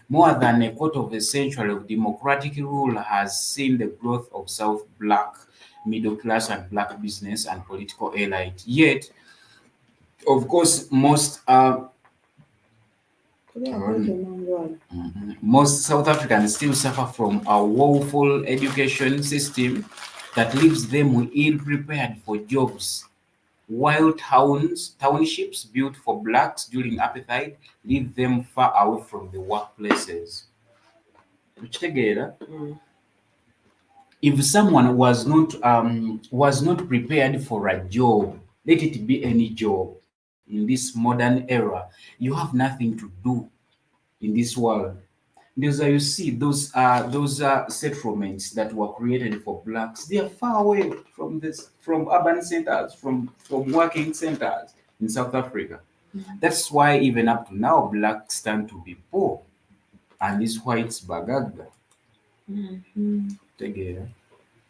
More than a quarter of a century of democratic rule has seen the growth of South black middle class and black business and political elite. Yet, of course,
Yeah, that's a
um,
long one.
most South Africans still suffer from a woeful education system that leaves them ill prepared for jobs. While townships built for blacks during apartheid leave them far away from the workplaces. Tukitegeera,
Mm.
if someone was not prepared for a job, let it be any job in this modern era, you have nothing to do in this world. Because you see those settlements that were created for blacks, they are far away from urban centers, from working centers in South Africa. That's why even up to now blacks tend to be poor and these whites bagaga.
Mm-hmm.
Tegeera,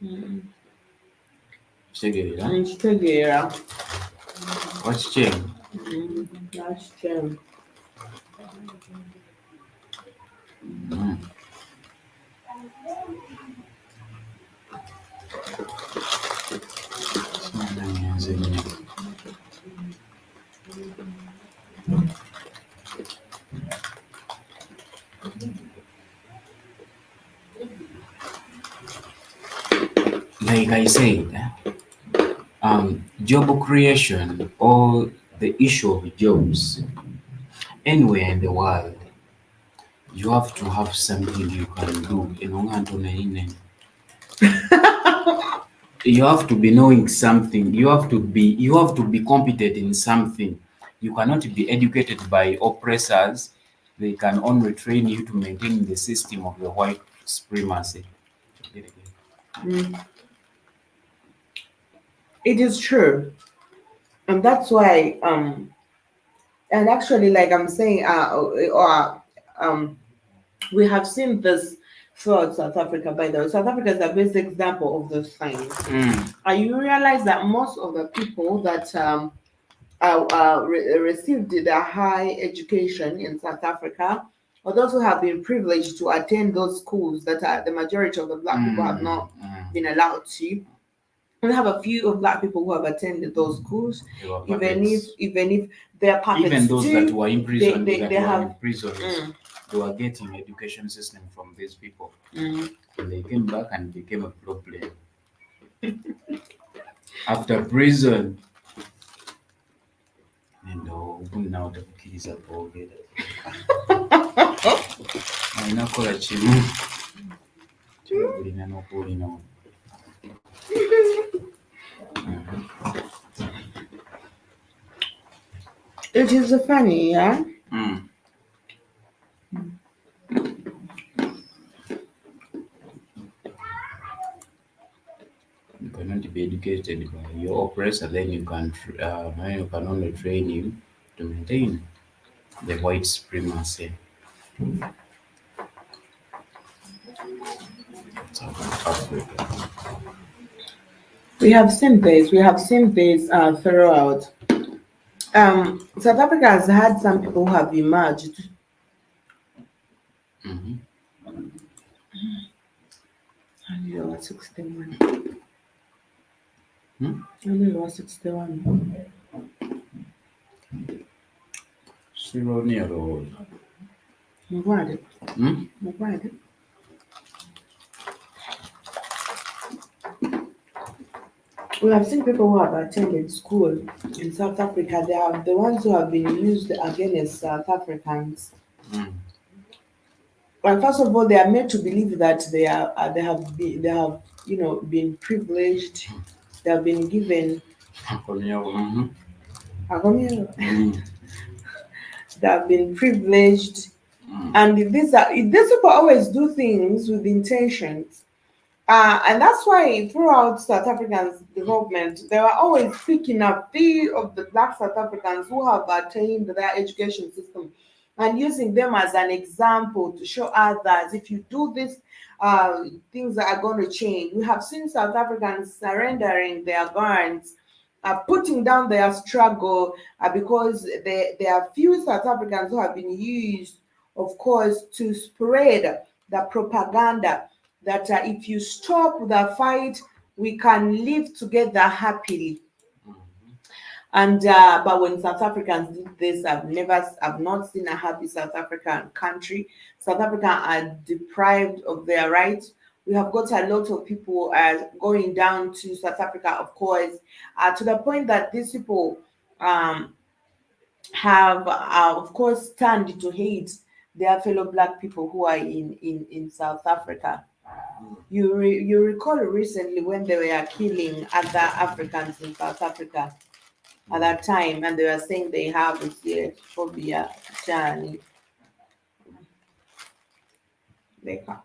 Mm-hmm.
kitegeera.
It's together.
What's change?
That's true.
Like I said, job creation or the issue of jobs anywhere in the world, you have to have something you can do. You have to be knowing something. You have to be competent in something. You cannot be educated by oppressors. They can only train you to maintain the system of the white supremacy.
Mm. It is true, and that's why and actually, like I'm saying, we have seen this throughout South Africa. By the way, South Africa is a best example of those things. You realize that most of the people that received the high education in South Africa, or those who have been privileged to attend those schools that the majority of the black people have not been allowed to. We have a few of black people who have attended those schools,
They were
even if they're puppets
even those that
too,
were imprisoned,
they have.
in prisons,
Mm,
they were getting education system from these people.
mm.
And they came back and became a problem. After prison, and now takukkiriza kwogera alina kukola kimu kyobulina n'okuwulinamu.
It is funny, yeah.
You cannot be educated by your oppressor, then you can only train you to maintain the white supremacy. South Africa.
We have seen this. We have seen this throughout. South Africa has had some people who have emerged.
Mhm.
Only over 61.
Hmm?
Only over 61.
Sironi alowooza.
Mugwade.
Hmm?
Mugwade. We have seen people who have attended school in South Africa. They are the ones who have been used against South Africans. Well, first of all, they are made to believe that they have been privileged. They have been given
Mhm.
they
Mm.
have been privileged,
Mm.
and these people always do things with intentions. And that's why throughout South Africa's development, they were always picking up few of the Black South Africans who have attained their education system and using them as an example to show others if you do this, things are going to change. We have seen South Africans surrendering their guns, putting down their struggle, because there are few South Africans who have been used, of course, to spread the propaganda that if you stop the fight, we can live together happily. And but when South Africans did this, I've not seen a happy South African country. South Africa are deprived of their rights. We have got a lot of people going down to South Africa, of course, to the point that these people um, have, of course, turned to hate their fellow Black people who are in South Africa. You recall recently when they were killing other Africans in South Africa at that time, and they were saying they have xenophobia, Shani. They can.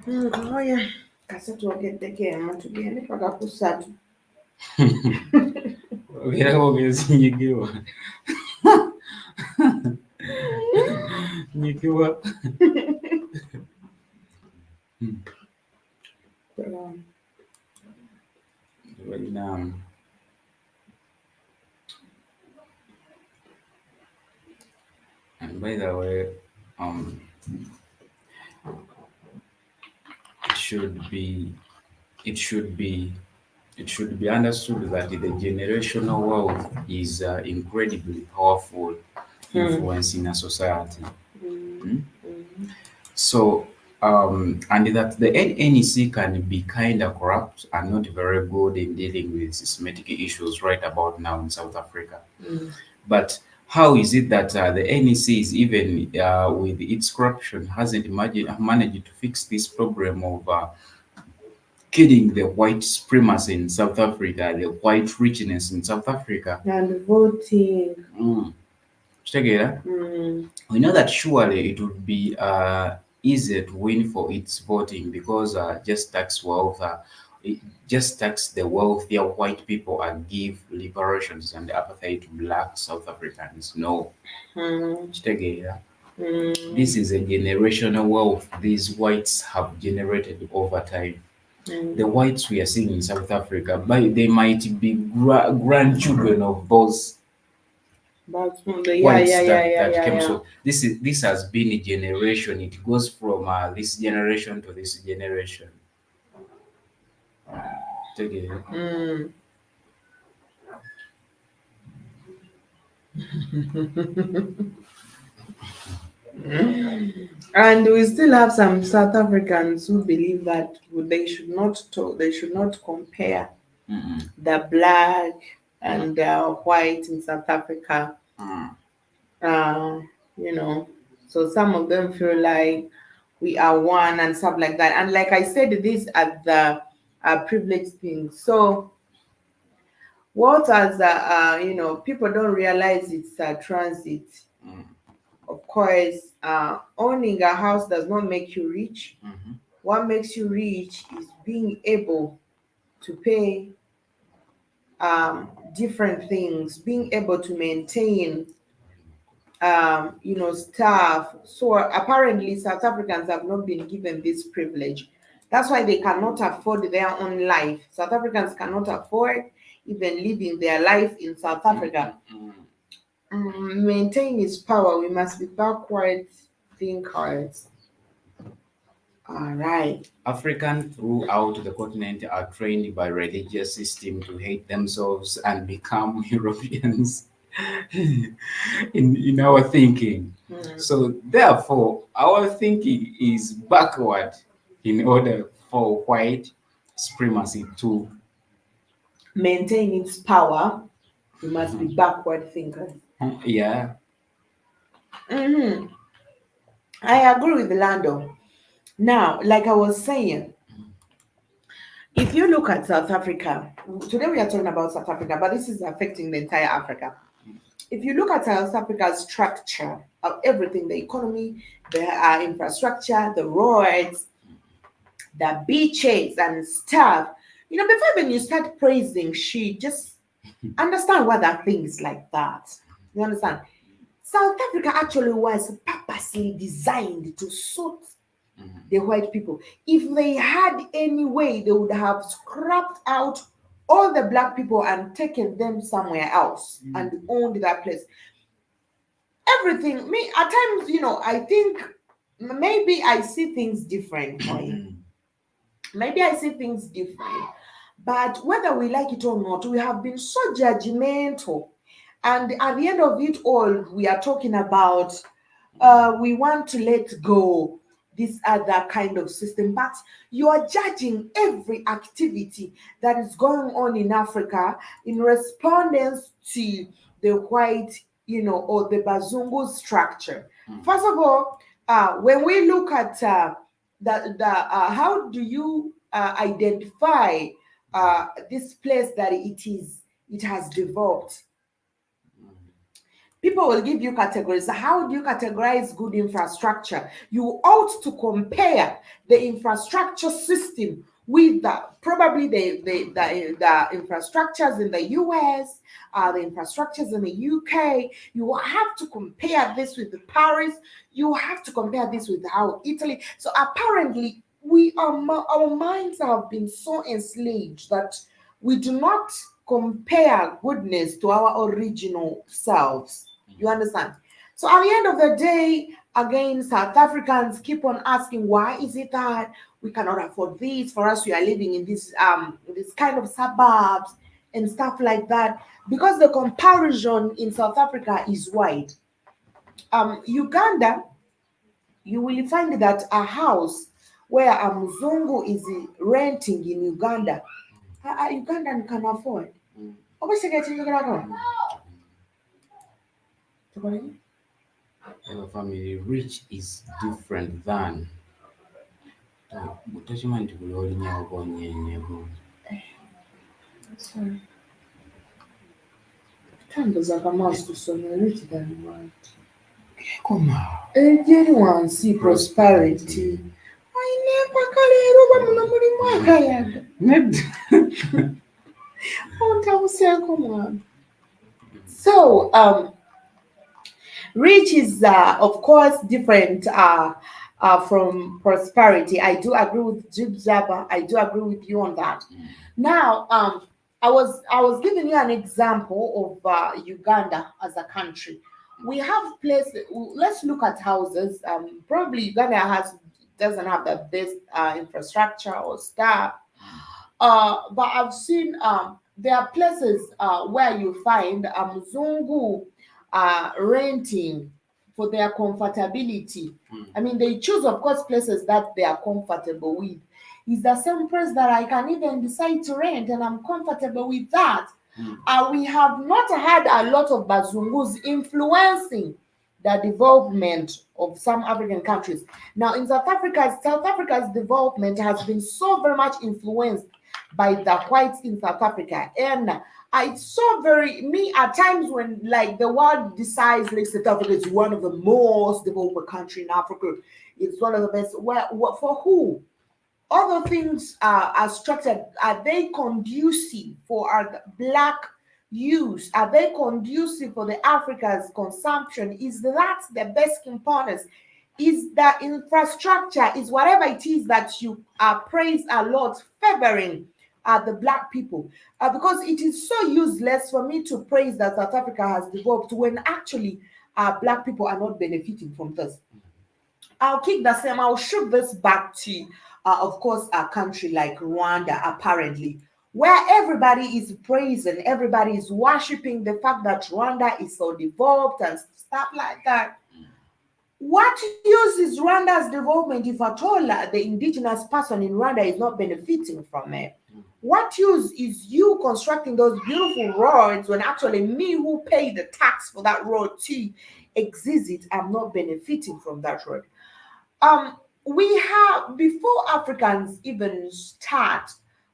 Oh yeah. Kasatu ogeddeko tugende paka kusatu.
Era ogezinyigirwa. Nyigirwa. Balina and by the way, um, it should be it should be it should be understood that the generational wealth is incredibly powerful
Mm.
influence in a society.
Mm.
Mm?
Mm.
So, and that the NEC can be kind of corrupt and not very good in dealing with systematic issues right about now in South Africa.
Mm.
But how is it that the NEC is even with its corruption hasn't managed to fix this problem of killing the white supremacy in South Africa, the white richness in South Africa?
And voting.
Mm. Kitegeera?
Mm.
We know that surely it would be easier to win for its voting because just tax wealth, it just tax the wealthier white people and give liberations and apartheid to black South Africans. No.
Mm.
Kitegeera? This
Mm.
is a generational wealth these whites have generated over time. The
Mm.
whites we are seeing in South Africa, but they might be grandchildren of those
But
whites
yeah,
that came.
yeah.
So this has been a generation. It goes from this generation to this generation. Take it.
Mm. And we still have some South Africans who believe that they should not compare
Mm-mm.
the black
Mm.
and white in South Africa.
Mm.
Uh, you know, so some of them feel like we are one and stuff like that. And like I said, this at the privilege thing. So what as people don't realize it's a transit.
Mm.
Of course, owning a house does not make you rich.
Mhm.
What makes you rich is being able to pay different things, being able to maintain staff. So apparently, South Africans have not been given this privilege. That's why they cannot afford their own life. South Africans cannot afford even living their life in South Africa.
Mm.
Maintain its power, we must be backward thinkers. All right.
Africans throughout the continent are trained by religious system to hate themselves and become Europeans in our thinking.
Mm.
So therefore, our thinking is backward in order for white supremacy to
Maintain its power, we must be backward thinkers.
yeah.
Hmm. I agree with Lando. Now, like I was saying, if you look at South Africa, today we are talking about South Africa, but this is affecting the entire Africa. If you look at South Africa's structure of everything, the economy, the infrastructure, the roads, the beaches and stuff, before when you start praising, she just understand what are things like that. You understand? South Africa actually was purposely designed to suit the white people. If they had any way, they would have scrapped out all the black people and taken them somewhere else and owned that place. Everything, me, at times, I think maybe I see things differently. Maybe I see things different. But whether we like it or not, we have been so judgmental. And at the end of it all, we are talking about we want to let go this other kind of system. But you are judging every activity that is going on in Africa in respondence to the white, or the Bazungu structure. First of all, when we look at how do you identify this place that it has developed? People will give you categories. How do you categorize good infrastructure? You ought to compare the infrastructure system with probably the infrastructures in the US, the infrastructures in the UK. You have to compare this with Paris. You have to compare this with how Italy. So apparently, our minds have been so enslaved that we do not compare goodness to our original selves. You understand? So at the end of the day, again, South Africans keep on asking, why is it that we cannot afford this? For us, we are living in this kind of suburbs and stuff like that. Because the comparison in South Africa is wide. Uganda, you will find that a house where a Mzungu is renting in Uganda, a Ugandan can afford. Obviously,
Our family rich is different than utakimanyi nti buli olinnya oba onnyenyevu.
Tambuza akamaaso tusome rich than what?
Koma.
Egyeri wansi prosperity. Ayina empaka leero oba muno mulimu akayaga.
Nedda.
Ontabuseeko mwana. So, rich is, of course, different from prosperity. I do agree with Jib Zaba. I do agree with you on that. Now, I was giving you an example of Uganda as a country. We have places. Let's look at houses. Probably Uganda doesn't have the best infrastructure or stuff. But I've seen there are places where you find a Mzungu renting for their comfortability. I mean, they choose, of course, places that they are comfortable with. It's the same place that I can even decide to rent, and I'm comfortable with that. We have not had a lot of Bazungus influencing the development of some African countries. Now, in South Africa's development has been so very much influenced by the whites in South Africa. And I saw me at times when like the world decides like South Africa is one of the most developed country in Africa. It's one of the best. For who? Other things are structured. Are they conducive for our black use? Are they conducive for the Africa's consumption? Is that the best components? Is the infrastructure, is whatever it is that you praise a lot favoring the black people? Because it is so useless for me to praise that South Africa has developed when actually black people are not benefiting from this. I'll keep the same. I'll shoot this back to, of course, a country like Rwanda, apparently, where everybody is praising, everybody is worshiping the fact that Rwanda is so developed and stuff like that. What use is Rwanda's development if at all the indigenous person in Rwanda is not benefiting from it? What use is you constructing those beautiful roads when actually me who pay the tax for that road to exist it, I'm not benefiting from that road? we have, before Africans even start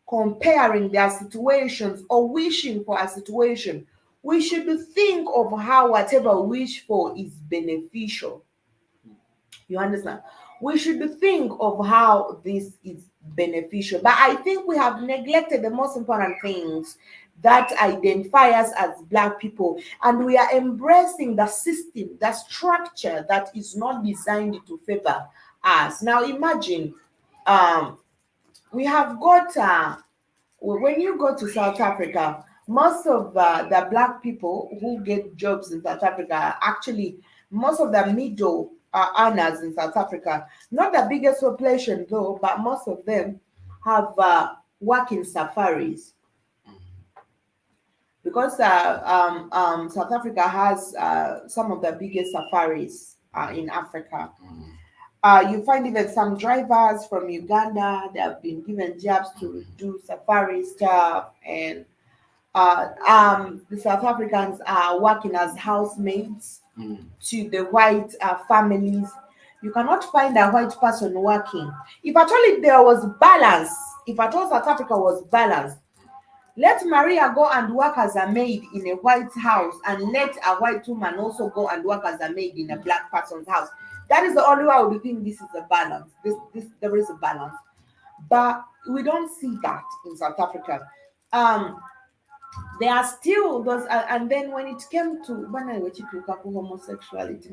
comparing their situations or wishing for a situation, we should think of how whatever we wish for is beneficial. You understand? We should think of how this is beneficial. But I think we have neglected the most important things that identify us as Black people, and we are embracing the system, the structure that is not designed to favor us. Now, imagine um, we have got when you go to South Africa, most of the Black people who get jobs in South Africa are actually most of the middle earners in South Africa. Not the biggest population though, but most of them have work in safaris because South Africa has some of the biggest safaris in Africa. You find even some drivers from Uganda, they have been given jobs to do safari stuff, and the South Africans are working as housemaids to the white families. You cannot find a white person working. If at all there was balance, if at all South Africa was balanced, let Maria go and work as a maid in a white house, and let a white woman also go and work as a maid in a Black person's house. That is the only way I would think this is a balance. There is a balance, but we don't see that in South Africa. There are still those, and then when it came to homosexuality,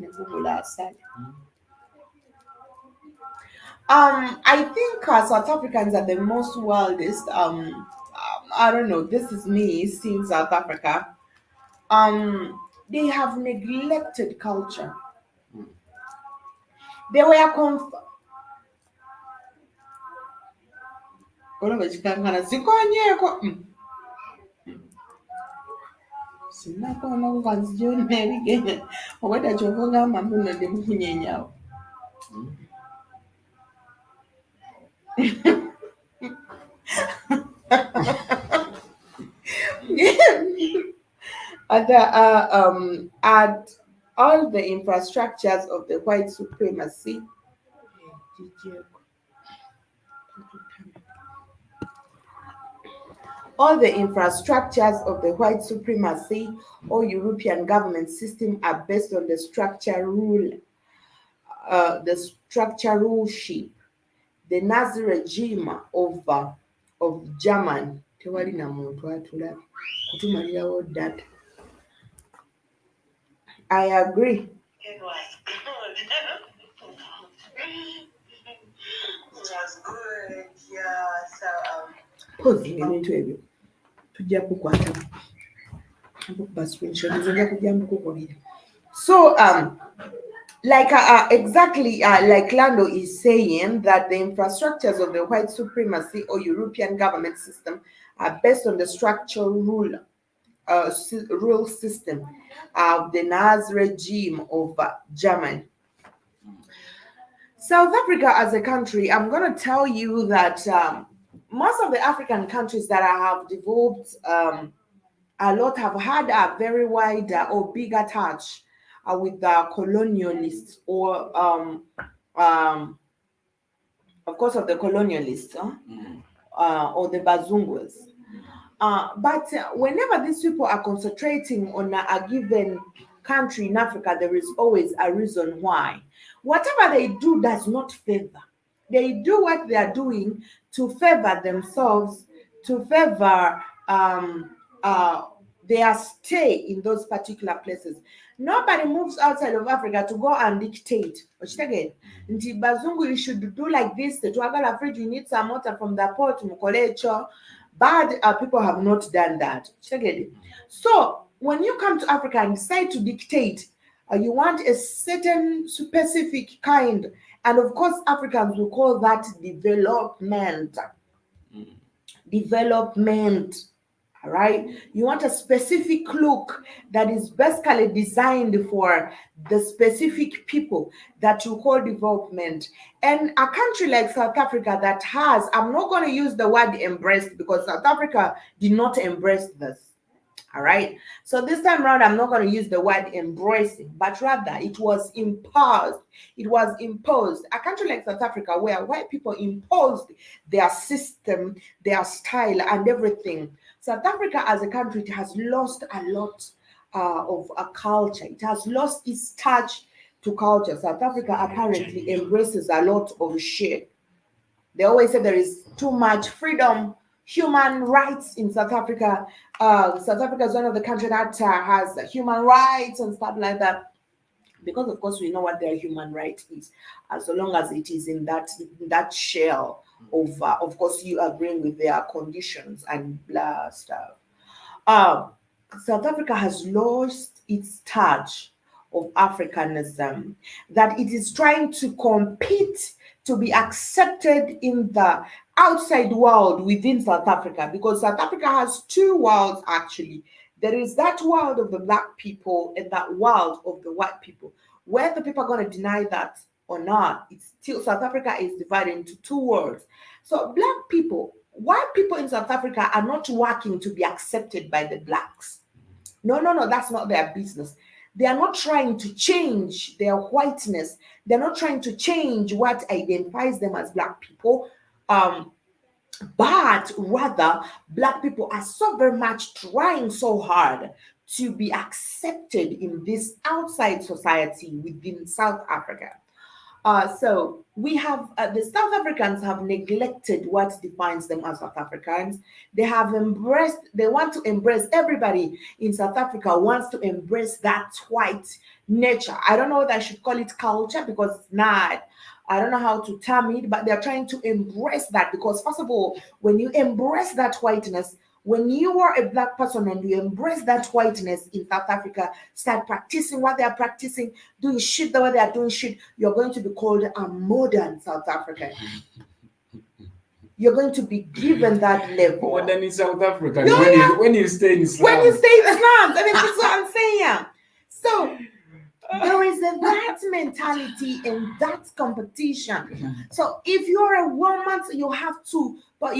I think South Africans are the most wildest. I don't know. This is me seeing South Africa. They have neglected culture. They were sinakoona kukanzigyona ebigere obwedda kyova ogamba mbunodde mufunye enyawo. At all the infrastructures of the white supremacy, all the infrastructures of the white supremacy or European government system are based on the structure ruleship, the Nazi regime of Germany. Tewali na muntu atula kutumalirawo data. I agree.
It was good. Yeah. So
Posing ebintu ebyo tujja kukwata kuba screenshot nzija kujja mbukukolera. So exactly like Lando is saying, that the infrastructures of the white supremacy or European government system are based on the structural rule system of the Nazi regime of Germany. South Africa as a country, I'm going to tell you that most of the African countries that have developed a lot have had a very wide or bigger touch with the colonialists, or of course of the colonialists or the Bazungus. But whenever these people are concentrating on a given country in Africa, there is always a reason why. Whatever they do does not favor. They do what they are doing to favor themselves, to favor their stay in those particular places. Nobody moves outside of Africa to go and dictate. Again, nti bazungu, you should do like this. To agala fridge, you need some water from the pot. Mukolecho. Bad people have not done that. So when you come to Africa and decide to dictate, you want a certain specific kind, and of course Africans will call that development. Development. All right, you want a specific look that is basically designed for the specific people that you call development. And a country like South Africa that has, I'm not going to use the word embraced, because South Africa did not embrace this. All right. So this time around, I'm not going to use the word embracing, but rather it was imposed. It was imposed. A country like South Africa, where white people imposed their system, their style, and everything. South Africa as a country, it has lost a lot of a culture. It has lost its touch to culture. South Africa apparently embraces a lot of shit. They always say there is too much freedom, human rights in South Africa. South Africa is one of the countries that has human rights and stuff like that. Because of course we know what their human right is, as long as it is in that shell of course you agreeing with their conditions and blah stuff. Um, South Africa has lost its touch of Africanism, that it is trying to compete to be accepted in the outside world within South Africa, because South Africa has two worlds actually. There is that world of the black people and that world of the white people. Whether people are going to deny that or not, it's still South Africa is divided into two worlds. So black people, white people in South Africa are not working to be accepted by the blacks. No, no, no, that's not their business. They are not trying to change their whiteness. They're not trying to change what identifies them as black people. But rather, black people are so very much trying so hard to be accepted in this outside society within South Africa. So we have the South Africans have neglected what defines them as South Africans. They have embraced, they want to embrace, everybody in South Africa wants to embrace that white nature. I don't know whether I should call it culture because it's not. I don't know how to term it, but they're trying to embrace that because, first of all, when you embrace that whiteness, when you are a black person and you embrace that whiteness in South Africa, start practicing what they are practicing, doing shit the way they are doing shit, you're going to be called a modern South African. You're going to be given that level.
Modern in South Africa.
No,
when you stay in slums.
When you stay in slums, I mean, that's what I'm saying. So there is that mentality and that competition. So if you're a woman, you have to, but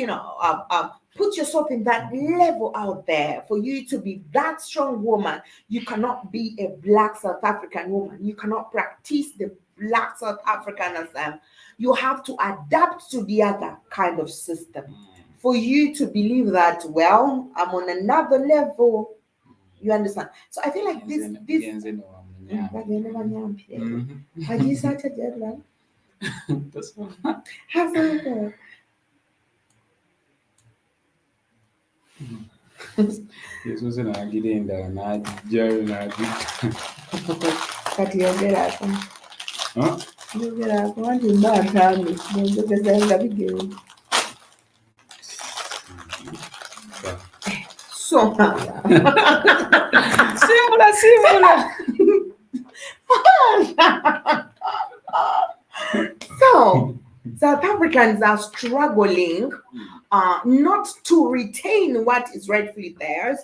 put yourself in that level out there for you to be that strong woman. You cannot be a black South African woman. You cannot practice the black South Africanism. You have to adapt to the other kind of system for you to believe that, well, I'm on another level. You understand? So I feel like this have you started that one? How's that?
Yesu na agenda na jari na
Kati yogera ako. Yogera ako wanti mbatami nzogeza nga bigenda. So simula. So South Africans are struggling not to retain what is rightfully theirs,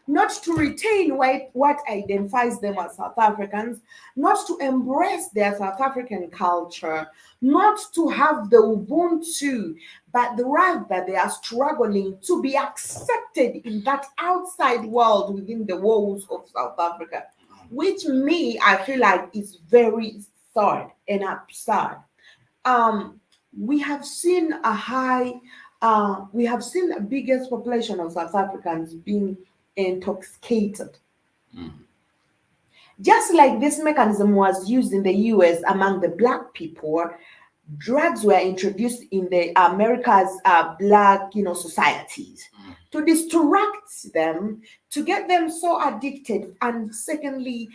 not to retain what identifies them as South Africans, not to embrace their South African culture, not to have the Ubuntu, but rather they are struggling to be accepted in that outside world within the walls of South Africa, which I feel like is very sad and absurd. We have seen the biggest population of South Africans being intoxicated. Just like this mechanism was used in the US among the black people, drugs were introduced in the America's black, societies to distract them, to get them so addicted, and majorly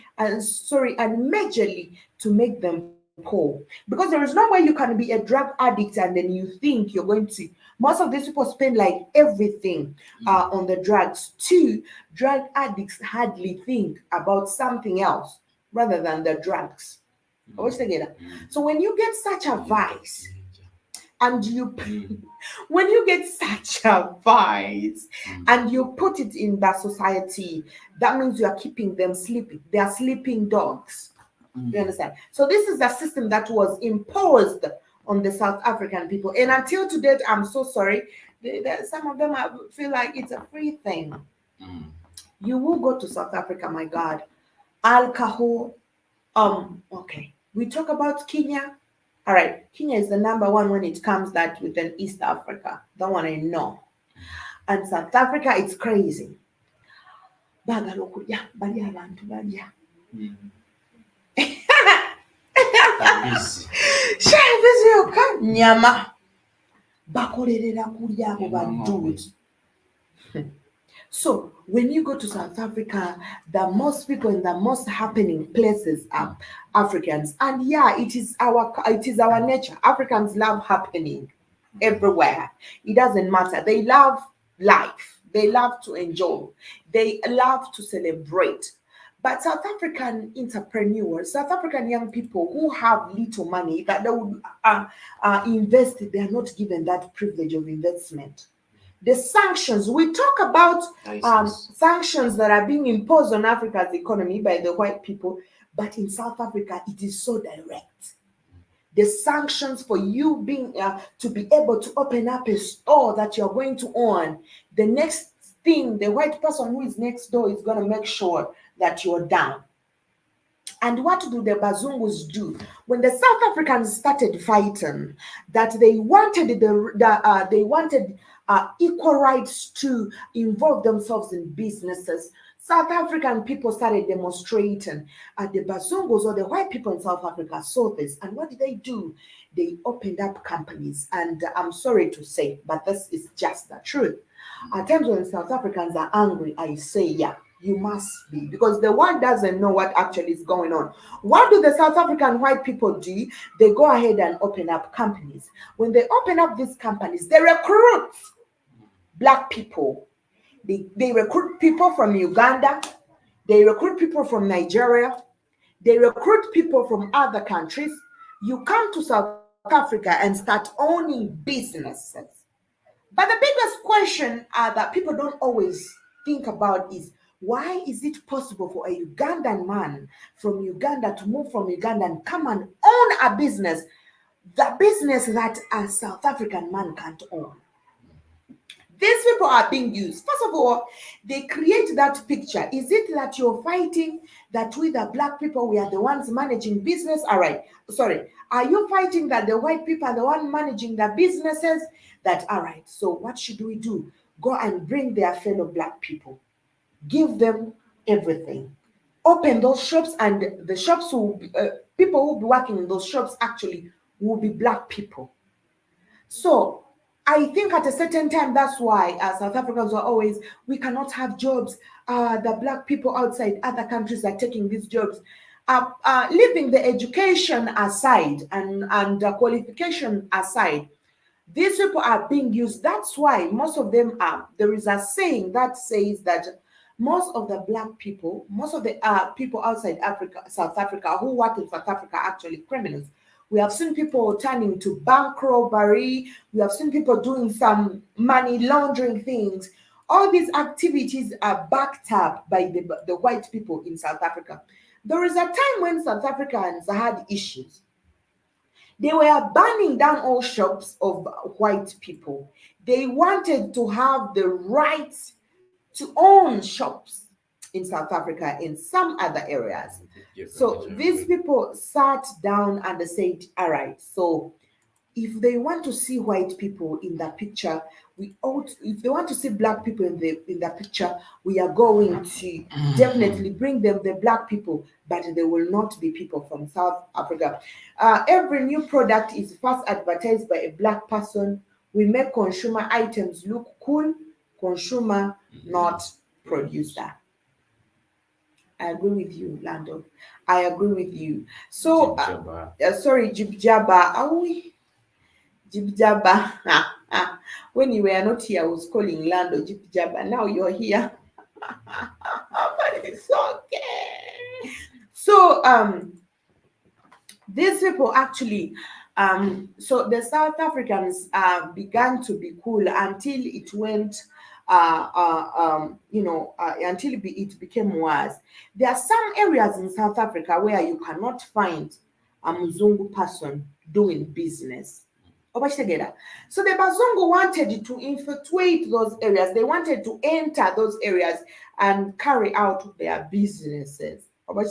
to make them poor. Because there is no way you can be a drug addict and then you think you're going to. Most of these people spend like everything on the drugs. Two, drug addicts hardly think about something else rather than the drugs. So when you get such a vice, and when you get such a vice and you put it in that society, that means you are keeping them sleeping. They are sleeping dogs. You understand? So this is a system that was imposed on the South African people. And until today, I'm so sorry, some of them feel like it's a free thing. You will go to South Africa, my God. Alcohol. Okay. We talk about Kenya. All right. Kenya is the number one when it comes that within East Africa. That one I know. And South Africa, it's crazy. Bagala okulya, balya abantu balya.
Kabizi.
Shabizi yokka nyama. Bakolerera kulya abo
Nyama
badude. So when you go to South Africa, the most people in the most happening places are Africans, and yeah, it is our nature. Africans love happening everywhere. It doesn't matter. They love life. They love to enjoy. They love to celebrate. But South African entrepreneurs, South African young people who have little money that they would invest, they are not given that privilege of investment. The sanctions, we talk about sanctions that are being imposed on Africa's economy by the white people, but in South Africa, it is so direct. The sanctions for you being to be able to open up a store that you're going to own, the next thing, the white person who is next door is going to make sure that you're down. And what do the Bazungus do? When the South Africans started fighting, that they wanted equal rights to involve themselves in businesses. South African people started demonstrating. The Bazungus or the white people in South Africa saw this, and what did they do? They opened up companies. And I'm sorry to say, but this is just the truth. At times when South Africans are angry, I say, yeah, you must be, because the world doesn't know what actually is going on. What do the South African white people do? They go ahead and open up companies. When they open up these companies, they recruit black people. They recruit people from Uganda. They recruit people from Nigeria. They recruit people from other countries. You come to South Africa and start owning businesses. But the biggest question that people don't always think about is, why is it possible for a Ugandan man from Uganda to move from Uganda and come and own a business, the business that a South African man can't own? These people are being used. First of all, they create that picture. Is it that you're fighting that we, the black people, we are the ones managing business? All right. Sorry. Are you fighting that the white people are the one managing the businesses? That, all right. So what should we do? Go and bring their fellow black people. Give them everything. Open those shops, and the shops will be, people who will be working in those shops actually will be black people. So I think at a certain time, that's why South Africans were always, we cannot have jobs. The black people outside other countries are taking these jobs. Leaving the education aside and the qualification aside, these people are being used. That's why most of them are. There is a saying that says that most of the black people, most of the people outside Africa, South Africa, who work in South Africa, are actually criminals. We have seen people turning to bank robbery. We have seen people doing some money laundering things. All these activities are backed up by the white people in South Africa. There is a time when South Africans had issues. They were burning down all shops of white people. They wanted to have the right to own shops in South Africa, in some other areas. So these people sat down and they said, all right, so if they want to see white people in the picture, if they want to see black people in the picture, we are going to definitely bring them the black people, but they will not be people from South Africa. Every new product is first advertised by a black person. We make consumer items look cool, consumer, not producer. I agree with you, Lando. I agree with you. So, sorry, Jib Jabba. Are we? Jib Jabba. When you were not here, I was calling Lando Jib Jabba. Now you're here. But it's okay. So, these people actually, so the South Africans began to be cool until it went, until it became worse. There are some areas in South Africa where you cannot find a Mzungu person doing business. Together. So the Bazongo wanted to infiltrate those areas. They wanted to enter those areas and carry out their businesses.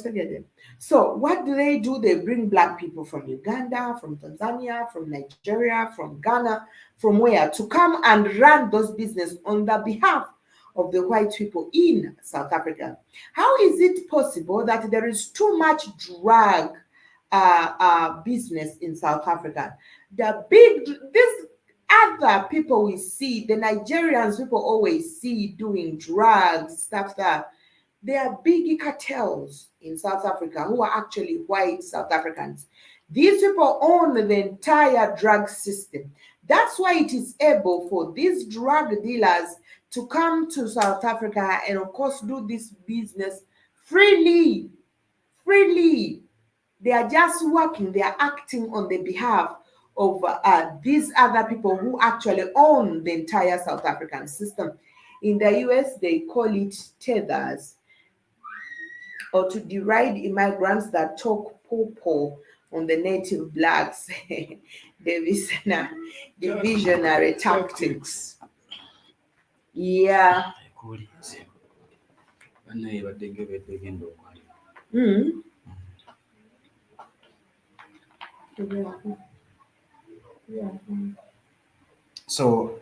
Together. So what do? They bring black people from Uganda, from Tanzania, from Nigeria, from Ghana, from where to come and run those business on the behalf of the white people in South Africa. How is it possible that there is too much drug business in South Africa? These other people we see, the Nigerians people always see doing drugs, stuff that there are big cartels in South Africa who are actually white South Africans. These people own the entire drug system. That's why it is able for these drug dealers to come to South Africa and, of course, do this business freely. Freely. They are just working, they are acting on the behalf of these other people who actually own the entire South African system. In the US, they call it tethers, or to deride immigrants that talk popo on the native blacks. Divisionary tactics. Yeah. Mm.
So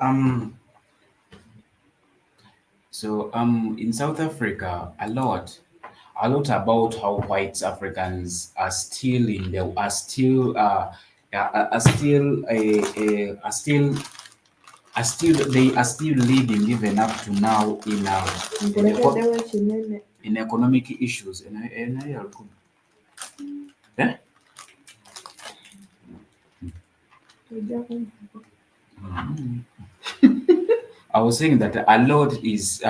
in South Africa, a lot about how white Africans are still in the are still they are still leading even up to now in economic issues. Yeah? I was saying that a lot is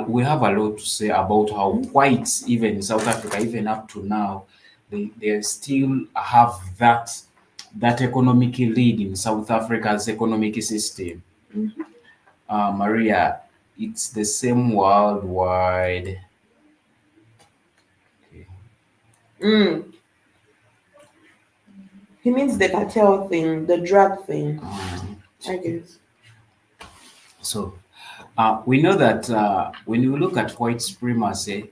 we have a lot to say about how whites, even in South Africa, even up to now, they still have that economic lead in South Africa's economic system. Maria, it's the same worldwide.
Mm. He means the cartel thing, the drug thing, I guess.
So we know that when you look at white supremacy,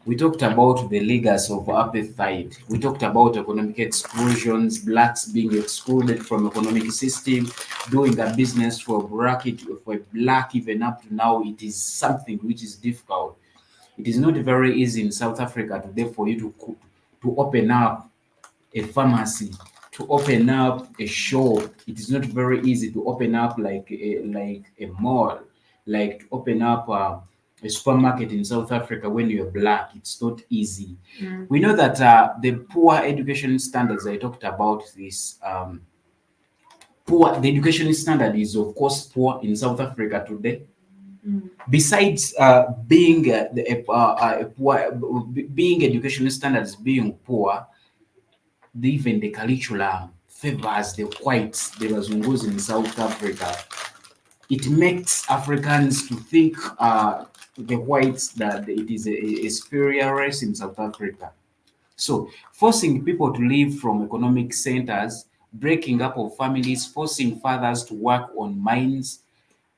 we talked about the legacy of apartheid. We talked about economic exclusions, blacks being excluded from economic system, doing a business for a black even up to now. It is something which is difficult. It is not very easy in South Africa today for you to open up a pharmacy, to open up a shop. It is not very easy to open up like a mall, like to open up a supermarket in South Africa when you're black. It's not easy. We know that the poor education standards, I talked about this. The education standard is of course poor in South Africa today. Besides being being education standards being poor, even the curriculum favors the whites, the Bazungus in South Africa. It makes Africans to think the whites that it is a superior race in South Africa. So forcing people to leave from economic centers, breaking up of families, forcing fathers to work on mines.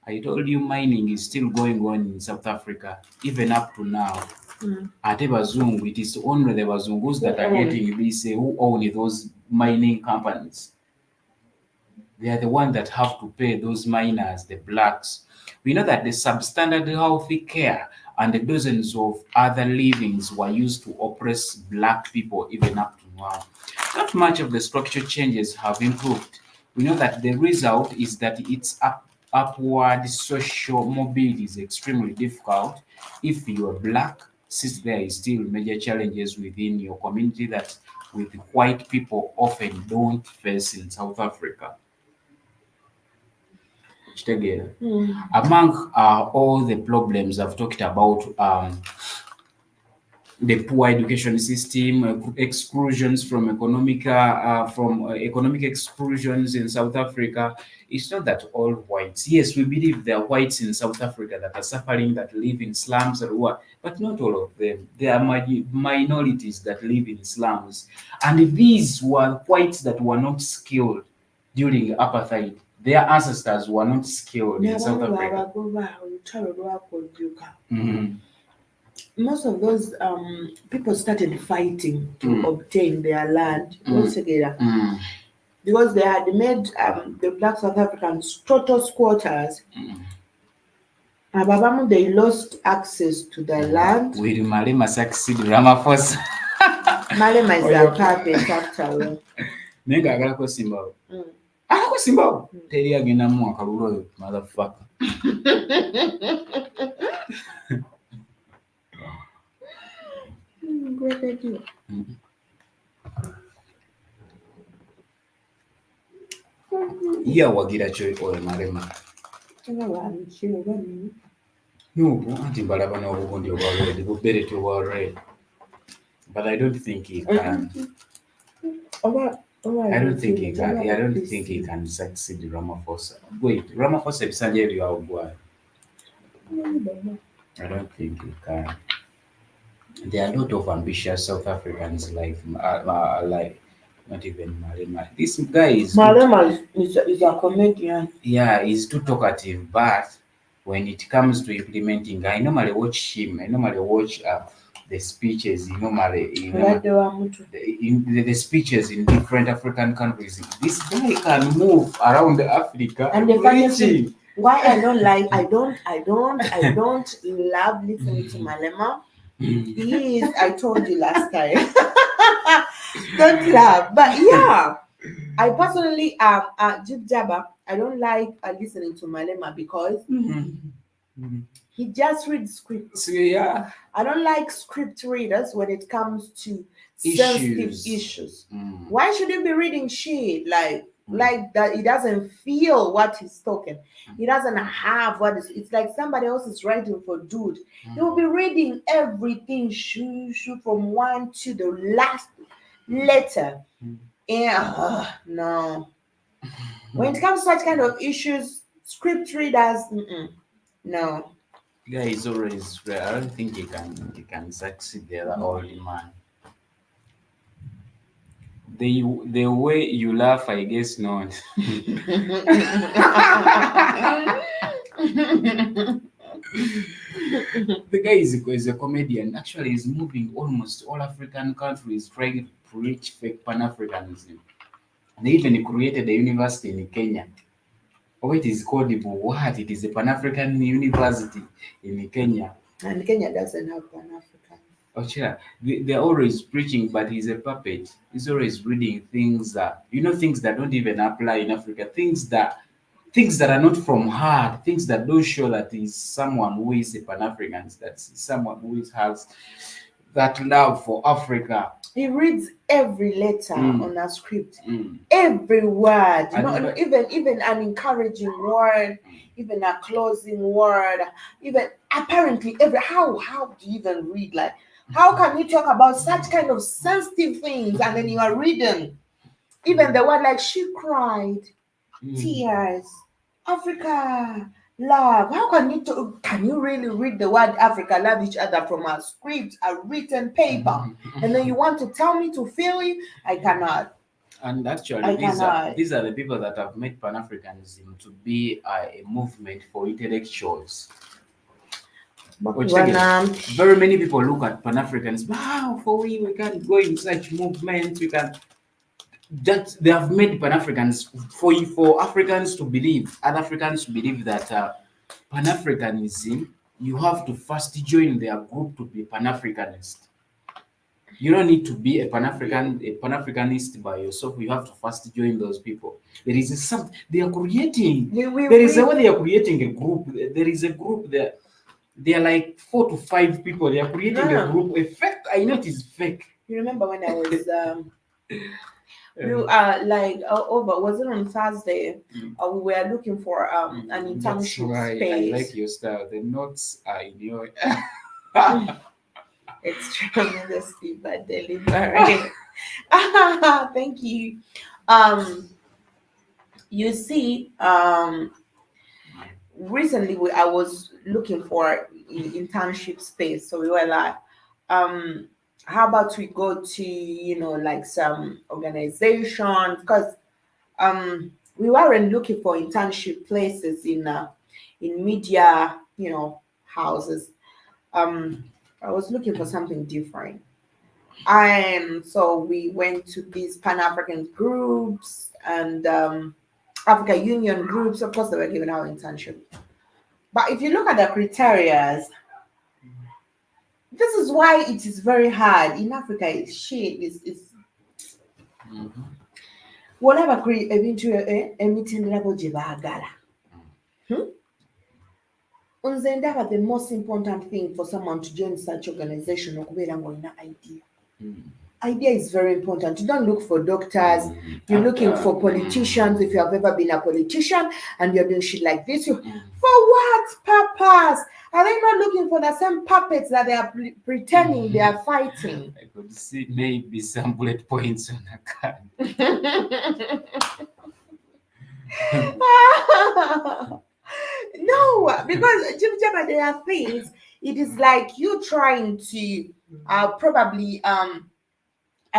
I told you mining is still going on in South Africa, even up to now. At Bazungu, it is only the Bazungus that are getting this, who own those mining companies. They are the ones that have to pay those miners, the blacks. We know that the substandard healthy care and the dozens of other livings were used to oppress black people even up to now. Not much of the structural changes have improved. We know that the result is that upward social mobility is extremely difficult. If you are black, since there is still major challenges within your community that with white people often don't face in South Africa. Among all the problems I've talked about, the poor education system, exclusions from economic exclusions in South Africa. It's not that all whites. Yes, we believe there are whites in South Africa that are suffering, that live in slums or what, but not all of them. There are minorities that live in slums, and these were whites that were not skilled. during apartheid. Their ancestors were not skilled in South
N'abamu
Africa.
bw'abagoba olutalo lwakodduka.
Mhm.
Most of those people started fighting to
Mm.
obtain their land. Together.
Mm.
Because they had made the black South Africans total squatters.
Mm.
Ababamu, they lost access to the land.
Will Malema succeed Ramaphosa?
Malema is
Oyo.
a carpet after all.
Naye ng'agalako Simbawo.
Mm.
Alako Simbawo. Teri agenda mu akalulu oyo motherfucker.
Great idea.
Ye awagira ki oyo Malema? N'obwo anti mbalaba n'obugundi obwa red, bubereti obwa red. But I don't think he can. I don't think he can. I don't think he can succeed Ramaphosa. Wait, Ramaphosa ebisanja ebyo awugwayo. I don't think he can. There are a lot of ambitious South Africans like not even Malema. This guy is
Malema is a comedian.
yeah, he's too talkative, but when it comes to implementing, I normally watch him. I normally watch the speeches. The speeches in different African countries. This guy can move around Africa
And the funniest
preaching.
thing, why I don't love listening to Malema is, I told you last time. Don't laugh. But yeah, I personally Jib Jabba, I don't like listening to Malema because he just reads scripts.
So yeah,
I don't like script readers when it comes to sensitive issues. Why should he be reading shit like that? He doesn't feel what he's talking. He doesn't have what is. It's like somebody else is writing for dude. He will be reading everything from one to the last letter. And no, when it comes to such kind of issues, script readers, no.
guy is always. I don't think he can succeed the old man. The way you laugh, I guess not. The guy is a comedian. Actually, he's moving almost all African countries trying to preach fake Pan-Africanism. They even created a university in Kenya. Oh, it is called what? It is a Pan-African university in Kenya.
And Kenya doesn't have Pan-African.
Oh, sure. They're always preaching, but he's a puppet. He's always reading things that things that don't even apply in Africa. Things that are not from heart. Things that don't show that he's someone who is a Pan-African. That's someone who has that love for Africa.
He reads every letter on a script, every word. Even an encouraging word, even a closing word, even apparently how do you even read like? How can you talk about such kind of sensitive things and then you are reading even the word like she cried, tears, Africa, love? How can you really read the word Africa, love each other from a script, a written paper, and then you want to tell me to feel it? I cannot.
And actually, these are the people that have made Pan-Africanism to be a movement for intellectuals. Very many people look at Pan-Africans. Wow, we can go in such movements. We can. That they have made Pan-Africans for Africans to believe, other Africans to believe that Pan-Africanism, you have to first join their group to be Pan-Africanist. You don't need to be a Pan-Africanist by yourself. You have to first join those people. There is something they are creating. There is a way they are creating a group. There is a group there. They are like 4 to 5 people. They are creating a group. A fake. I know it is fake.
You remember when I was over, was it on Thursday? We were looking for an internship space.
I like your style. The notes are in your
it's tremendously bad delivery. Thank you. You see, recently I was looking for internship space, so we were like, how about we go to like some organization, because we weren't looking for internship places in media, houses. Um, I was looking for something different. And so we went to these Pan African groups and Africa Union groups. Of course, they were giving out internship. But if you look at the criteria, this is why it is very hard in Africa. It's shit. It's
Mhm.
whatever ebintu emitendera gye baagala. Nze ndaba the most important thing for someone to join such organization okubeera ng'olina idea. Idea is very important. You don't look for doctors. You're looking for politicians. If you have ever been a politician and you're doing shit like this, for what purpose? Are they not looking for the same puppets that they are pretending they are fighting?
I could see maybe some bullet points on a card.
No, because Jibjaba, there are things. It is like you trying to probably I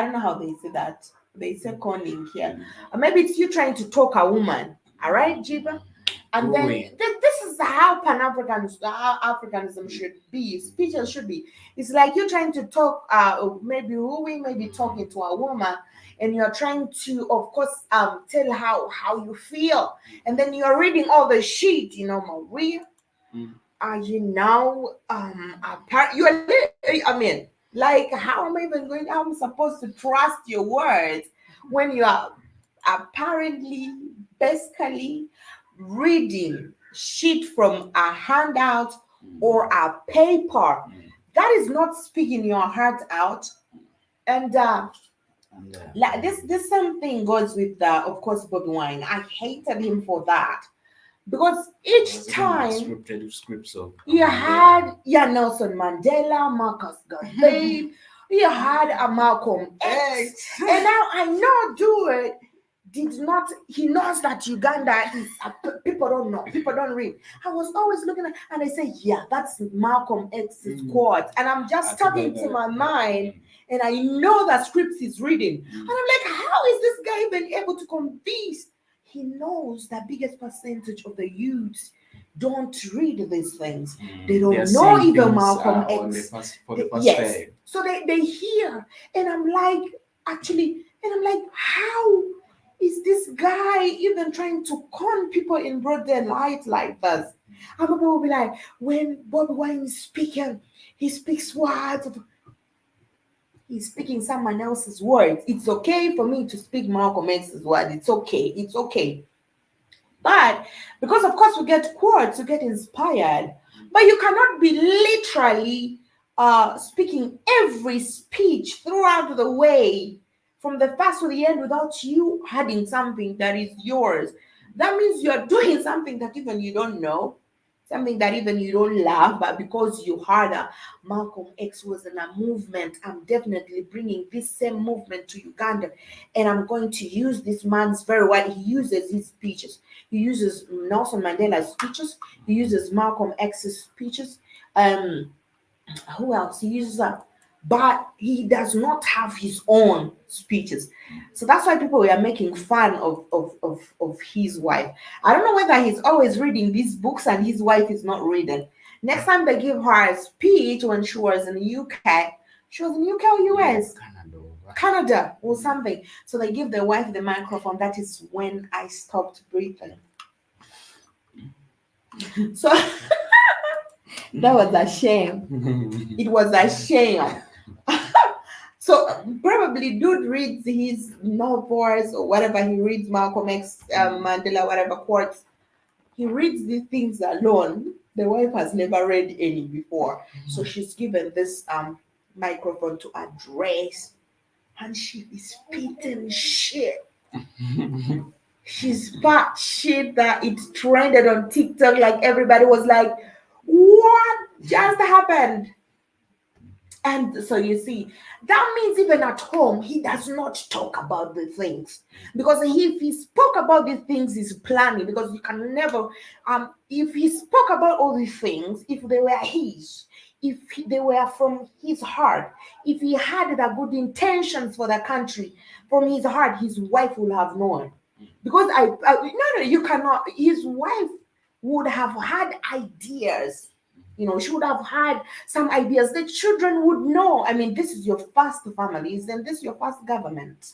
don't know how they say that. They say conning here. Or maybe it's you trying to talk a woman. All right, Jiba? And then
Wooing.
this is how how Africanism should be, speeches should be. It's like you're trying to talk, maybe wooing, maybe talking to a woman, and you're trying to, of course, tell how you feel, and then you're reading all the shit, Maria. You now, I mean, like, how am I even going? I'm supposed to trust your words when you are apparently, basically reading shit from a handout or a paper that is not speaking your heart out. And like this same thing goes with of course Bobby Wine. I hated him for that because each time
scripted scripts of
you had Nelson Mandela, Marcus Garvey, you had a Malcolm X, and now I know dude did not. He knows that Uganda is people don't know, people don't read. I was always looking at and I say, yeah, that's Malcolm X's quote, and I'm just talking to my mind, and I know that scripts he's reading, and I'm like, how is this guy even able to convince? He knows that biggest percentage of the youths don't read these things. They don't know even Malcolm X. Yes.
time.
So they hear, and I'm like, how is this guy even trying to con people in broad daylight like this? And people will be like, when Bob Wine is speaking, he speaks words. He's speaking someone else's words. It's okay for me to speak Malcolm X's words. It's okay. It's okay. But because of course we get quotes, we get inspired, but you cannot be literally speaking every speech throughout the way from the first to the end without you adding something that is yours. That means you're doing something that even you don't know, something that even you don't love, but because you heard Malcolm X was in a movement, I'm definitely bringing this same movement to Uganda, and I'm going to use this man's very word. He uses his speeches. He uses Nelson Mandela's speeches. He uses Malcolm X's speeches. Who else? He uses that. But he does not have his own speeches. So that's why people were making fun of his wife. I don't know whether he's always reading these books and his wife is not reading. Next time they give her a speech when she was in the UK, she was in UK or US? Canada or something. So they give the wife the microphone. That is when I stopped breathing. So that was a shame. It was a shame. So probably dude reads his novels or whatever he reads, Malcolm X, Mandela, whatever quotes. He reads these things alone. The wife has never read any before. So she's given this microphone to address, and she is spitting shit. She's spat shit that it trended on TikTok. Like everybody was like, what just happened? And so you see, that means even at home, he does not talk about the things. Because if he spoke about the things, he's planning. Because you can never, if he spoke about all these things, if they were his, they were from his heart, if he had the good intentions for the country from his heart, his wife will have known. Because no, you cannot. His wife would have had ideas. She would have had some ideas. The children would know. I mean, this is your first family, and this is your first government.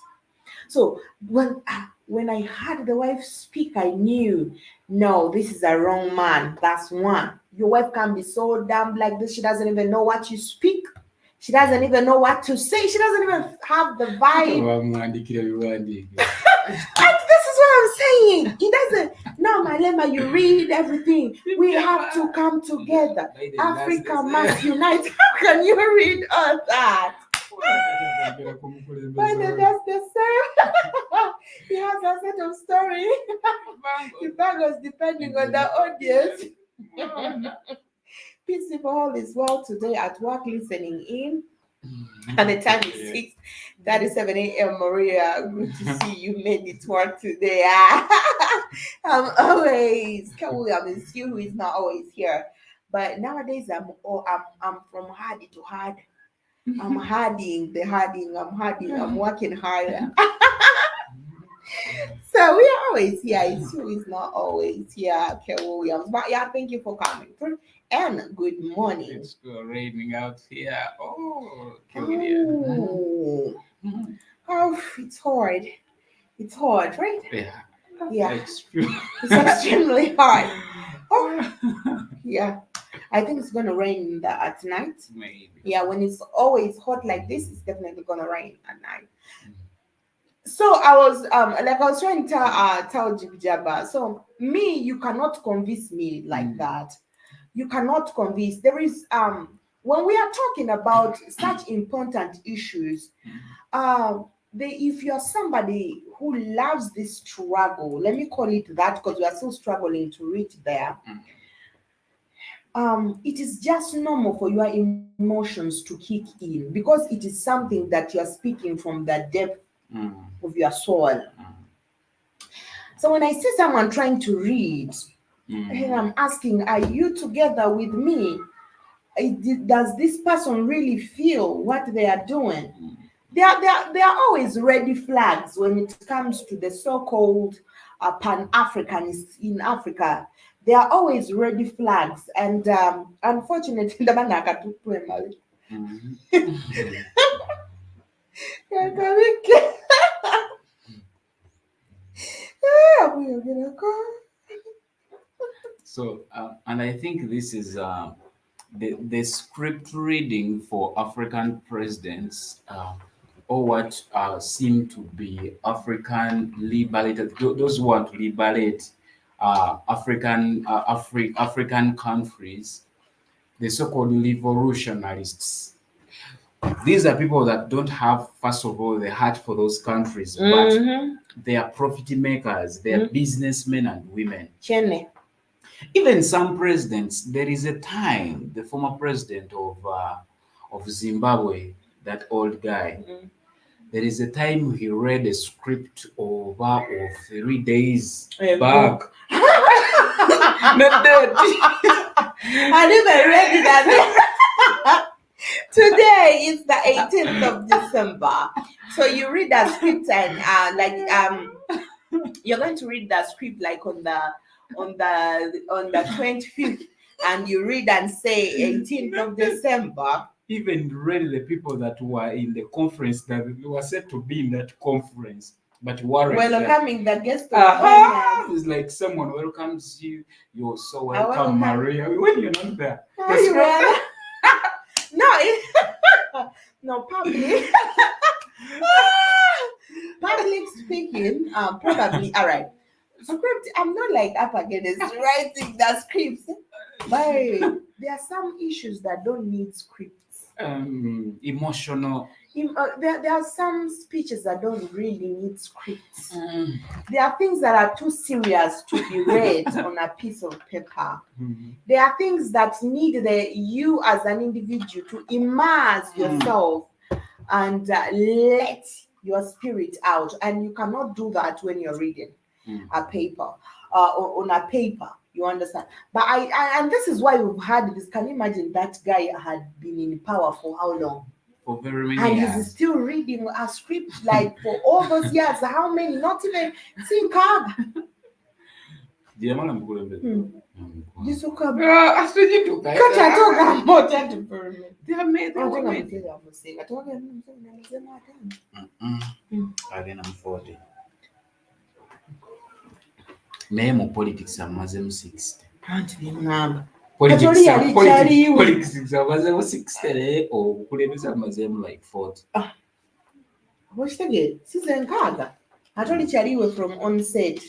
So when I heard the wife speak, I knew, no, this is a wrong man. That's one. Your wife can be so dumb like this. She doesn't even know what you speak. She doesn't even know what to say. She doesn't even have the vibe. And this is what I'm saying. He doesn't. No, Malema, you read everything. We have to come together. Africa must unite. How can you read all that? But that's the same. He has a set of story. The bangles depending on the audience. Peace people, all is well today at work listening in. And the time is 6:37 a.m. Maria, good to see you made it to work today. I'm always I'm in school who is not always here. But nowadays I'm from hard to hard. I'm working harder. So we are always here. It's who is not always here. Okay, Williams. But yeah, thank you for coming through. And good morning.
It's raining out here. Oh,
it's hard. It's hard, right?
Yeah.
It's extremely hard. Yeah. I think it's gonna rain at night.
Maybe.
Yeah, when it's always hot like this, it's definitely gonna rain at night. So I was trying to tell Jibjaba. So me, you cannot convince me like that. You cannot convince. There is when we are talking about such important issues, if you're somebody who loves this struggle, let me call it that because we are still struggling to reach there. It is just normal for your emotions to kick in because it is something that you are speaking from the depth of your soul. So when I see someone trying to read, and I'm asking, are you together with me? Does this person really feel what they are doing? There are always red flags when it comes to the so-called Pan-Africanists in Africa. There are always red flags, and unfortunately, the man
So, and I think this is the script reading for African presidents, or what seem to be African liberated, those who want to liberate African countries, the so-called revolutionists. These are people that don't have, first of all, the heart for those countries, but they are profit makers, they are businessmen and women. Even some presidents, there is a time, the former president of Zimbabwe, that old guy, there is a time he read a script of 3 days back. Not dead.
I never read that. Today is the 18th of December. So you read that script and you're going to read that script like on the 25th, and you read and say 18th of December.
Even read the people that were in the conference that were said to be in that conference, but weren't
welcoming the guest.
It's like someone welcomes you. You're so welcome, Maria. When you're not there.
No, public. Public speaking, probably. All right. Script. I'm not like up against writing the scripts, but there are some issues that don't need scripts.
Emotional.
There are some speeches that don't really need scripts. There are things that are too serious to be read on a piece of paper. There are things that need you as an individual to immerse yourself and let your spirit out, and you cannot do that when you're reading a paper on a paper. You understand? But and this is why we've had this. Can you imagine that guy had been in power for how long?
for very many
And
years.
he's still reading a script like for all those years. How many? Not even think hard.
Diamala mukulembeze. Asijituka.
Kachatoka moja development.
They are made. Agenda mu 40. Naye mu politics amazemu 60. Politics amazemu 60 naye obukulembeze amazemu like 40.
Wachitege season kaga. Atoli chaliwe from onset.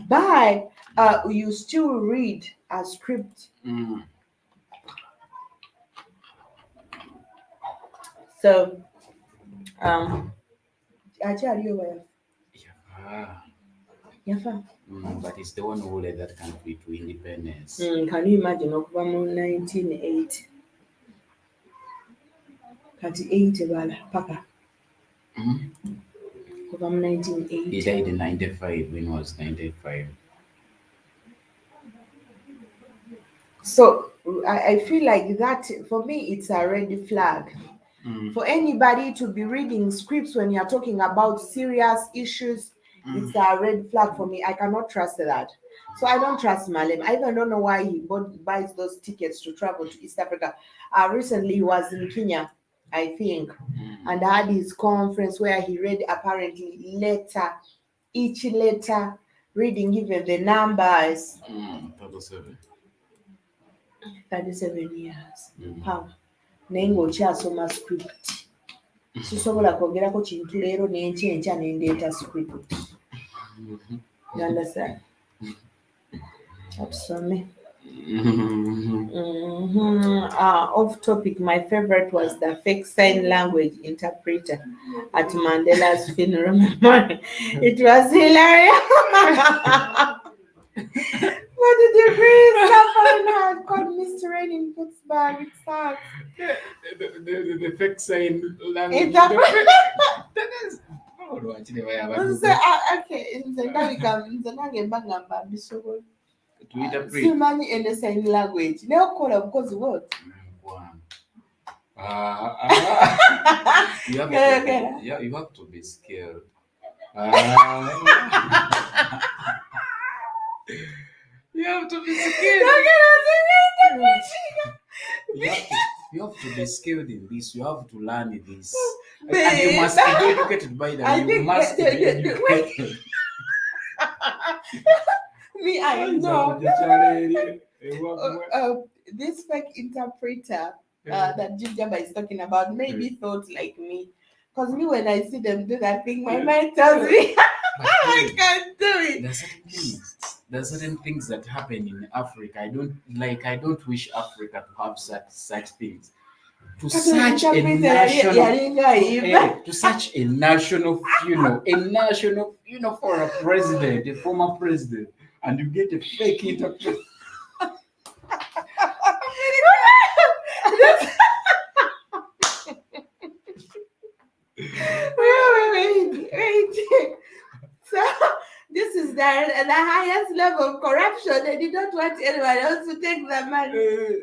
But you still read a script. So achaliwe yafa.
But it's the one who led that country to independence.
Can you imagine okuva mu 1980 kati 80 bala paka okuva mu 1980.
He died in 95 when he was 95.
So I feel like that for me it's a red flag. For anybody to be reading scripts when you're talking about serious issues, it's a red flag for me. I cannot trust that. So I don't trust Malem. I even don't know why he buys those tickets to travel to East Africa. Recently he was in Kenya, I think, and had his conference where he read apparently each letter, reading even the numbers. 37 years. How? Nengo kyasoma script. Sisobola kwogerako kintu leero n'enkyenkya nendeeta script. You understand? Otusome. Off topic, my favorite was the fake sign language interpreter at Mandela's funeral. It was hilarious. But the degree suffering had called Mr. Rain in Pittsburgh. It sucks.
The fake sign language.
Okay, nze nagamba ngamba bisobola.
To interpret.
Simanyi any sign language. Neokola bukozi what?
You have to be skilled. You have to be skilled. You have to be skilled in this. You have to learn this. And you must be educated by them. You must be educated.
Me, I know. This fake interpreter that Jim Jamba is talking about maybe thought like me. Because me, when I see them do that thing, my mind tells me I can't do it.
There are certain things that happen in Africa. I don't wish Africa to have such things. To such a national funeral for a president, a former president, and you get a fake interpreter.
Wait. So this is the highest level of corruption. They did not want anyone else to take the money.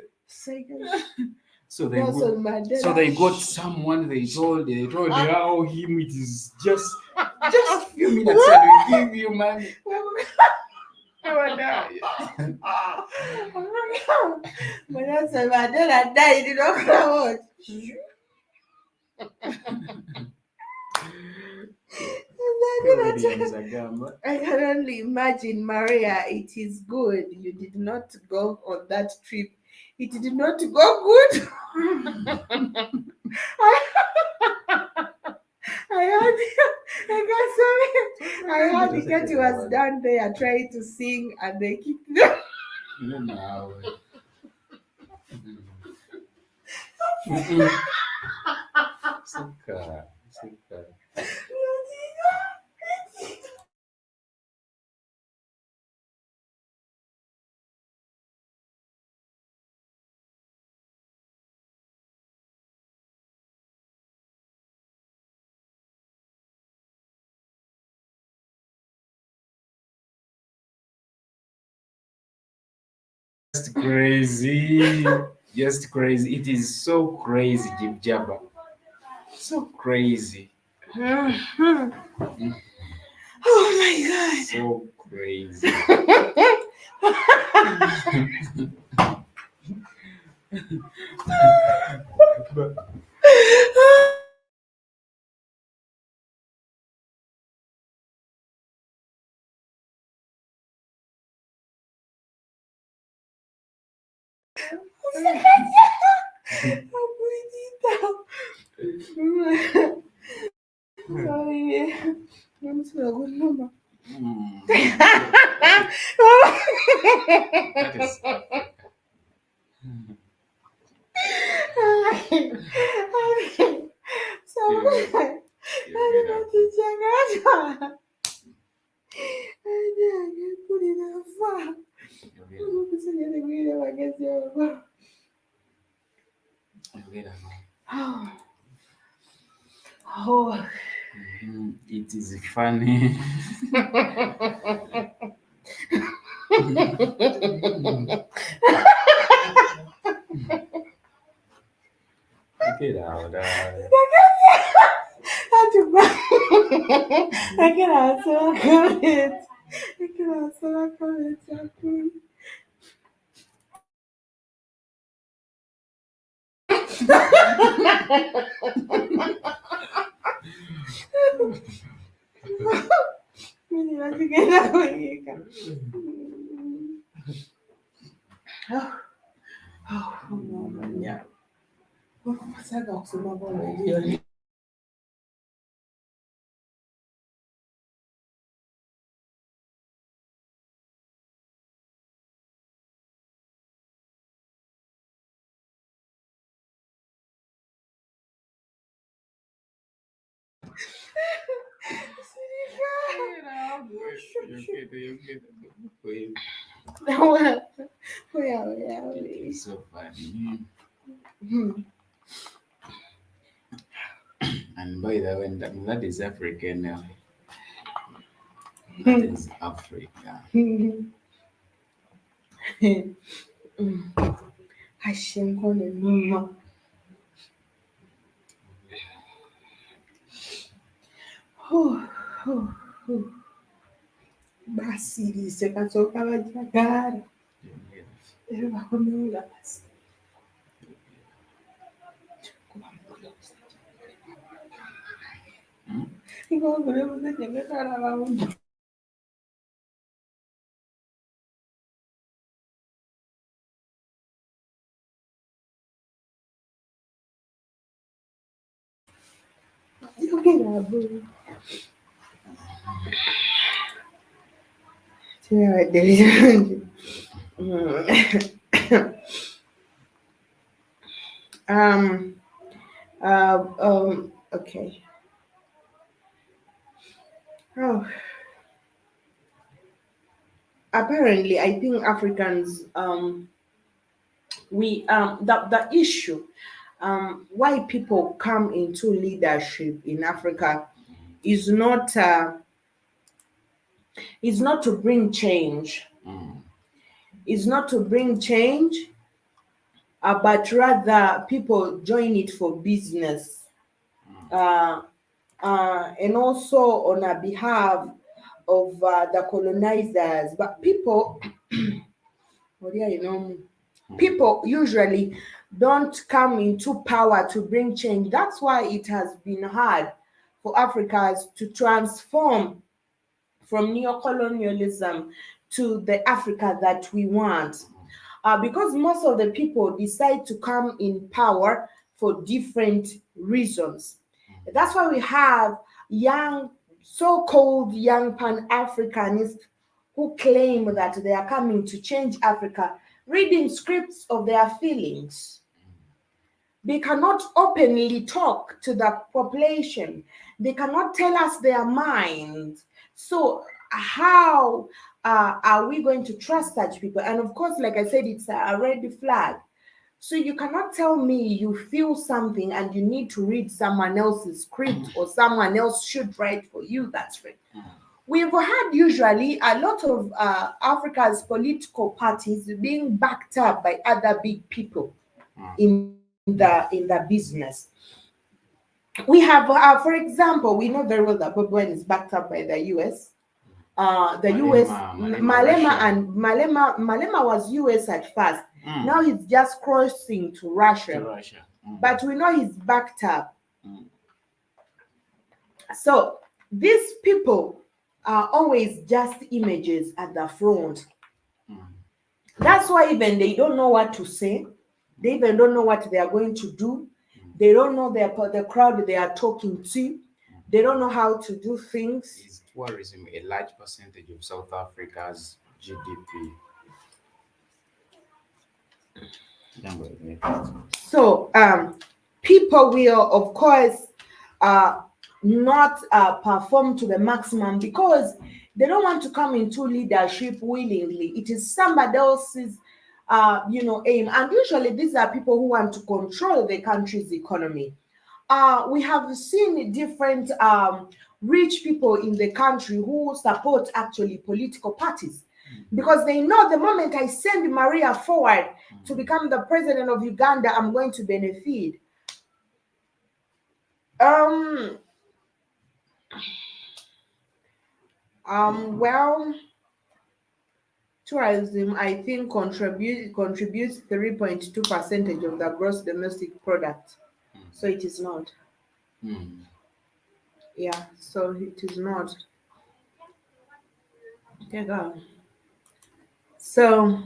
So they got someone. They told him it is just a few minutes and we give you money.
But that's Mandela died. You know what? I can only imagine, Maria. It is good. You did not go on that trip. It did not go good. I heard because he was down there trying to sing and they kicked them.
Just crazy. It is so crazy, Jib Jabba. So crazy.
Mhm. Oh my
So crazy.
God. Sorry. I'm so good number.
That is Africa.
So
You, you made a you made you made a
Oh.
It is funny. Get out.
I can answer a comment. I can answer a comment. Mimi nafikiria kuika. Mama masaga kusema bwana hiyo.
It
Yeah.
is so funny. And by the way, that is African. That is Africa.
Hashinkone mama. Basi lisekatoka vajagara vakomeula basi ivovulevuzajengekara vauno ikokerabu tivadelizanje um okay. Oh, apparently I think Africans we the issue why people come into leadership in Africa is not to bring change.
Mm.
Is not to bring change, but rather people join it for business, uh, and also on a behalf of the colonizers. But people, what do you know? People usually don't come into power to bring change. That's why it has been hard for Africans to transform from neocolonialism to the Africa that we want. Because most of the people decide to come in power for different reasons. That's why we have young, so-called young Pan-Africanists who claim that they are coming to change Africa, reading scripts of their feelings. They cannot openly talk to the population. They cannot tell us their minds. So how are we going to trust such people? And of course, like I said, it's a red flag. So you cannot tell me you feel something and you need to read someone else's script or someone else should write for you that script. We've had usually a lot of Africa's political parties being backed up by other big people in the business. We have, for example, we know very well that Bobi Wine is backed up by the US. The US, Malema
Russia.
and Malema was US at first. Now he's just crossing to
To
Russia,
Russia.
but we know he's backed up.
Mm.
So these people are always just images at the front.
Mm.
That's why even they don't know what to say. They even don't know what they are going to do. They don't know the crowd they are talking to. They don't know how to do things.
Is tourism a large percentage of South Africa's GDP?
So people will, of course, not perform to the maximum because they don't want to come into leadership willingly. It is somebody else's, aim. And usually these are people who want to control the country's economy. We have seen different rich people in the country who support actually political parties because they know the moment I send Maria forward to become the president of Uganda, I'm going to benefit. Well, tourism, I think, contributes 3.2% of the gross domestic product. So it is not.
Mm.
Yeah, so it is not. Yeah, go. So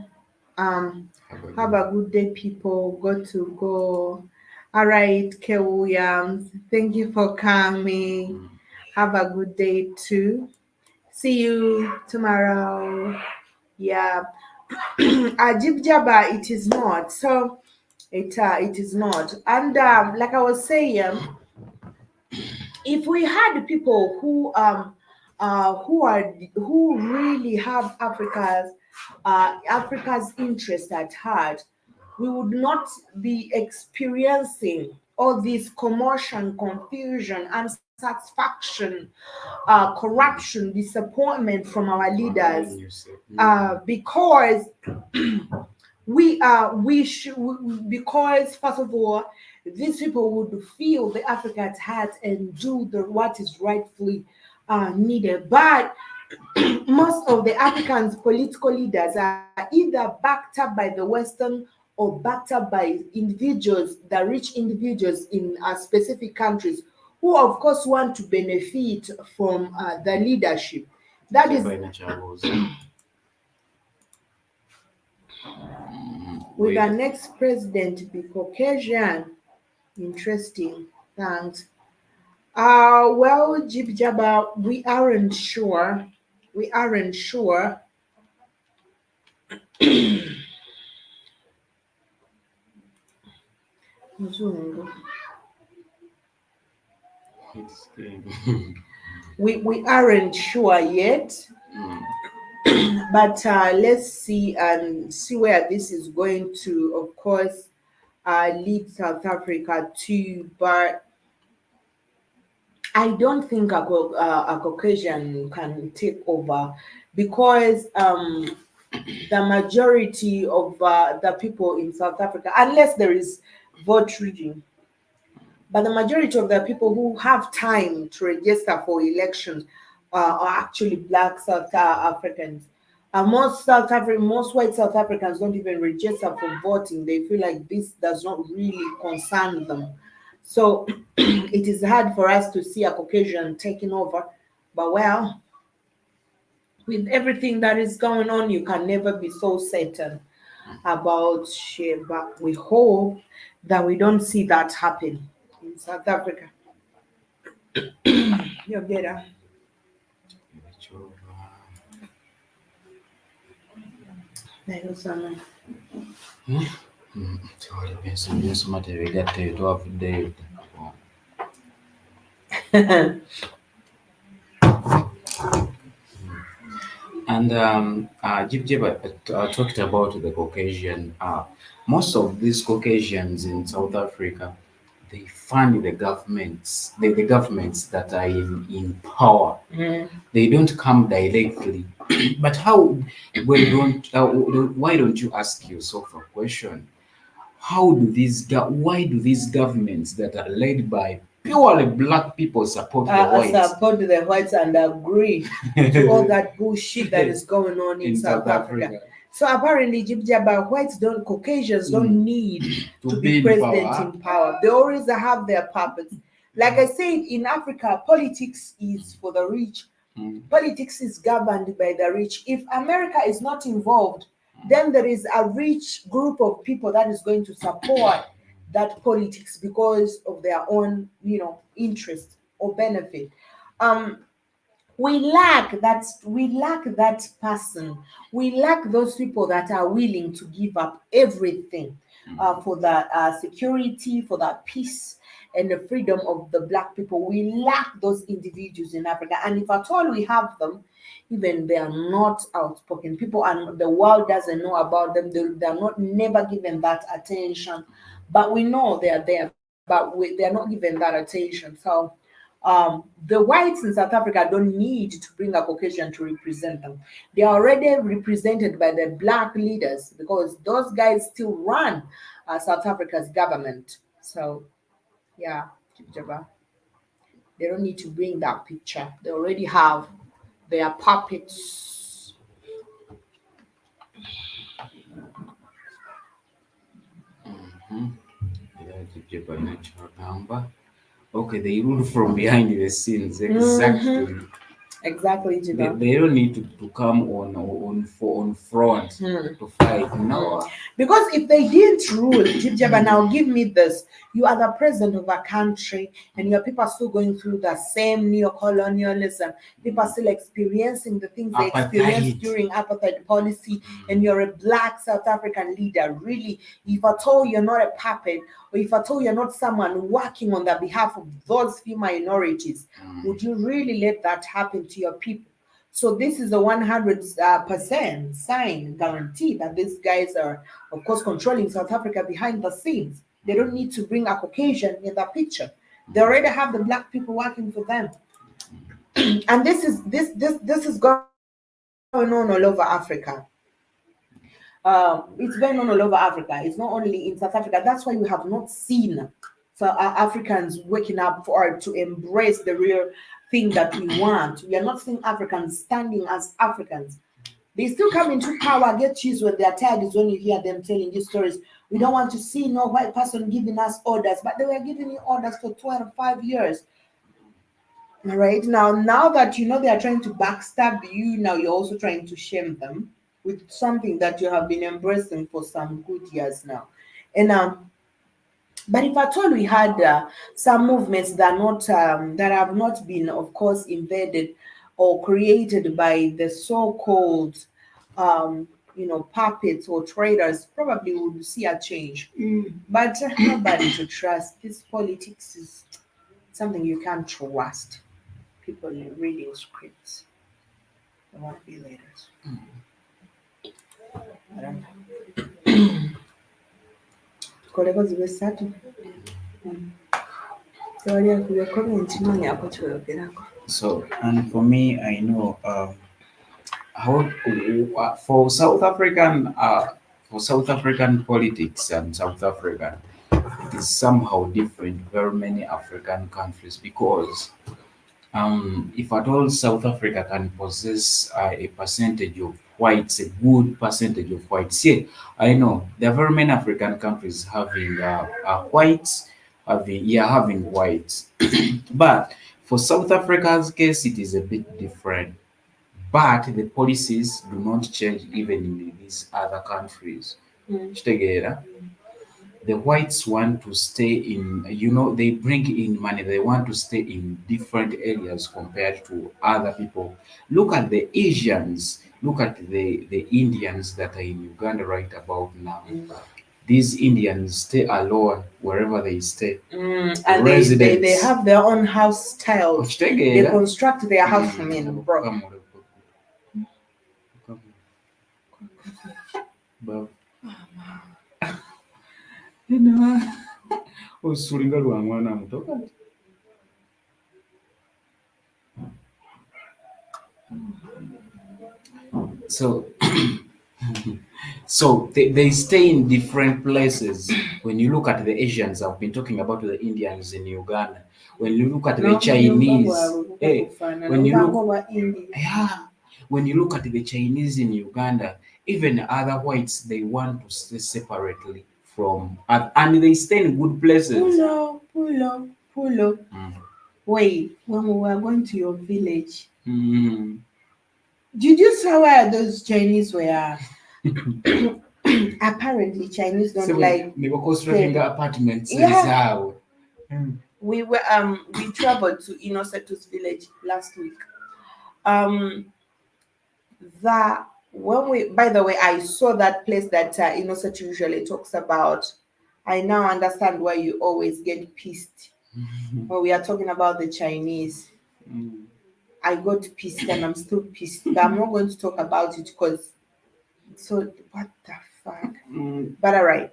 have a good day, people. Got to go. All right, K. Williams. Thank you for coming. Have a good day too. See you tomorrow. Yeah. Ajib Jabba, it is not. So it is not. And like I was saying, if we had people who really have Africa's interest at heart, we would not be experiencing all this commotion, confusion, unsatisfaction, corruption, disappointment from our leaders, because we should, because first of all, these people would feel the Africa at heart and do what is rightfully needed. But most of the Africans' political leaders are either backed up by the Western or backed up by individuals, the rich individuals in specific countries, who of course want to benefit from the leadership. That is, will the next president be Caucasian? Interesting. Thanks. Well, Jib Jabba, we aren't sure. We aren't sure. Mzungu. We aren't sure yet. But let's see and see where this is going to, of course, lead South Africa to. But I don't think a Caucasian can take over because the majority of the people in South Africa, unless there is vote rigging, but the majority of the people who have time to register for elections are actually Black South Africans. Most white South Africans don't even register for voting. They feel like this does not really concern them. So it is hard for us to see a Caucasian taking over. But well, with everything that is going on, you can never be so certain about shit. But we hope that we don't see that happen in South Africa. You're better.
And Jib talked about the Caucasian. Most of these Caucasians in South Africa, they fund the governments that are in power. They don't come directly. But why don't you ask yourself a question? Why do these governments that are led by purely black people support the whites
support the whites and agree to all that bullshit that is going on in South Africa. So apparently, whites don't, Caucasians don't need to be
in
president
power.
in power. They always have their puppets. Like I said, in Africa, politics is for the rich. Politics is governed by the rich. If America is not involved, then there is a rich group of people that is going to support that politics because of their own, interest or benefit. Um, we lack that person. We lack those people that are willing to give up everything for the security, for the peace and the freedom of the black people. We lack those individuals in Africa, and if at all we have them, even they are not outspoken people and the world doesn't know about them. They're not never given that attention, but we know they are there, but they're not given that attention. So the whites in South Africa don't need to bring a Caucasian to represent them. They are already represented by the black leaders because those guys still run South Africa's government. So, yeah, Jaba, they don't need to bring that picture. They already have their puppets.
Okay, they rule from behind the scenes. Exactly.
Exactly, Jiba.
They don't need to come on front to fight. No.
Because if they didn't rule, Jibjaba, now give me this. You are the president of a country and your people are still going through the same neo-colonialism. People are still experiencing the things they experienced during apartheid policy, and you're a black South African leader. Really, if at all you're not a puppet, or if at all you're not someone working on the behalf of those few minorities, would you really let that happen to your people? So this is a 100% sign guarantee that these guys are, of course, controlling South Africa behind the scenes. They don't need to bring a Caucasian in the picture. They already have the black people working for them, and this is going on all over Africa. It's going on all over Africa. It's not only in South Africa. That's why we have not seen Africans waking up to embrace the real thing that we want. We are not seeing Africans standing as Africans. They still come into power, get cheese when they are tired, is when you hear them telling you stories. We don't want to see no white person giving us orders, but they were giving you orders for 5 years. All right. Now that you know they are trying to backstab you, now you're also trying to shame them with something that you have been embracing for some good years now. And but if at all we had some movements that have not been, of course, invaded or created by the so-called, puppets or traders, probably we would see a change. But nobody to trust. This politics is something you can't trust. People reading scripts. They want to be leaders. I don't know. Koleko zibe ssatu. Tewali akubye comment noni ako kyoyogerako.
So, and for me, I know how for South African politics and South Africa, it is somehow different. Very many African countries because if at all South Africa can possess a percentage of whites, a good percentage of whites. Yeah, I know there are very many African countries having whites, having whites, but for South Africa's case, it is a bit different. But the policies do not change even in these other countries. Kitegeera? The whites want to stay in, they bring in money. They want to stay in different areas compared to other people. Look at the Asians. Look at the Indians that are in Uganda right about now. These Indians stay alone wherever they stay.
And they have their own house styles. They construct their house from in, bro.
Osulinga lwa mwana muto kati. So So they stay in different places. When you look at the Asians, I've been talking about the Indians in Uganda. When you look at the Chinese, when you look, yeah, when you look at the Chinese in Uganda, even other whites, they want to stay separately from, and they stay in good places.
Pull up. Wait, when we were going to your village, did you saw where those Chinese were? Apparently, Chinese don't like.
They were constructing apartments.
Yeah. We traveled to INNOSSETU's village last week. That when we, by the way, I saw that place that INNOSSETU usually talks about. I now understand why you always get pissed when we are talking about the Chinese. I got pissed and I'm still pissed, but I'm not going to talk about it because. So what the fuck? But all right.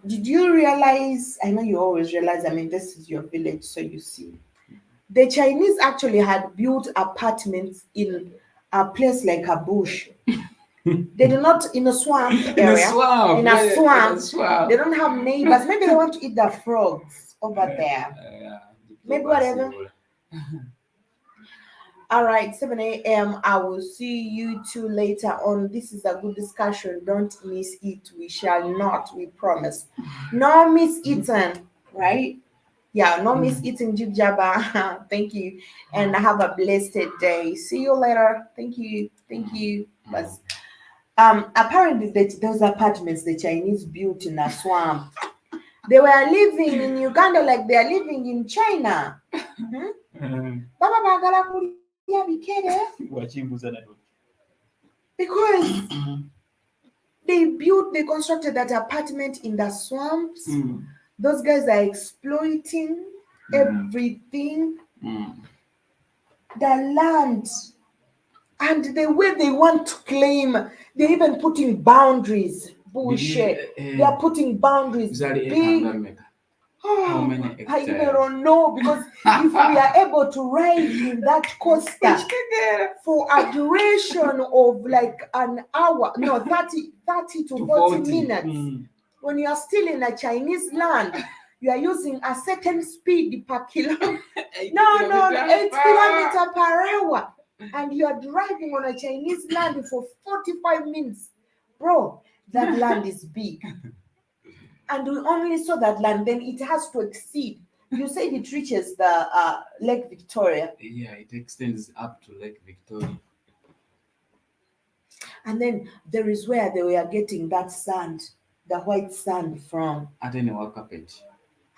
Did you realize? I know you always realize. I mean, this is your village, so you see. The Chinese actually had built apartments in a place like a bush. They do not in a swamp area. In a swamp. They don't have neighbors. Maybe they want to eat the frogs over there. Maybe whatever. All right, 7 a.m. I will see you two later on. This is a good discussion. Don't miss it. We shall not, we promise. No miss eating, right? Yeah, no miss eating Jib Jabba. Thank you. And have a blessed day. See you later. Thank you. Thank you. But apparently those apartments the Chinese built in a swamp. They were living in Uganda like they are living in China. Because they constructed that apartment in the swamps. Those guys are exploiting everything. The land. And the way they want to claim, they're even putting boundaries. Bullshit. They are putting boundaries. Big.
How many hectares?
I even don't know, because if we are able to ride in that coaster for a duration of like an hour, no, 30 to 40 minutes, when you are still in a Chinese land, you are using a certain speed per kilometer. 8 kilometers per hour. And you are driving on a Chinese land for 45 minutes. Bro, that land is big. And we only saw that land, then it has to exceed. You said it reaches the Lake Victoria.
Yeah, it extends up to Lake Victoria.
And then there is where they were getting that sand, the white sand from.
I don't know what carpet.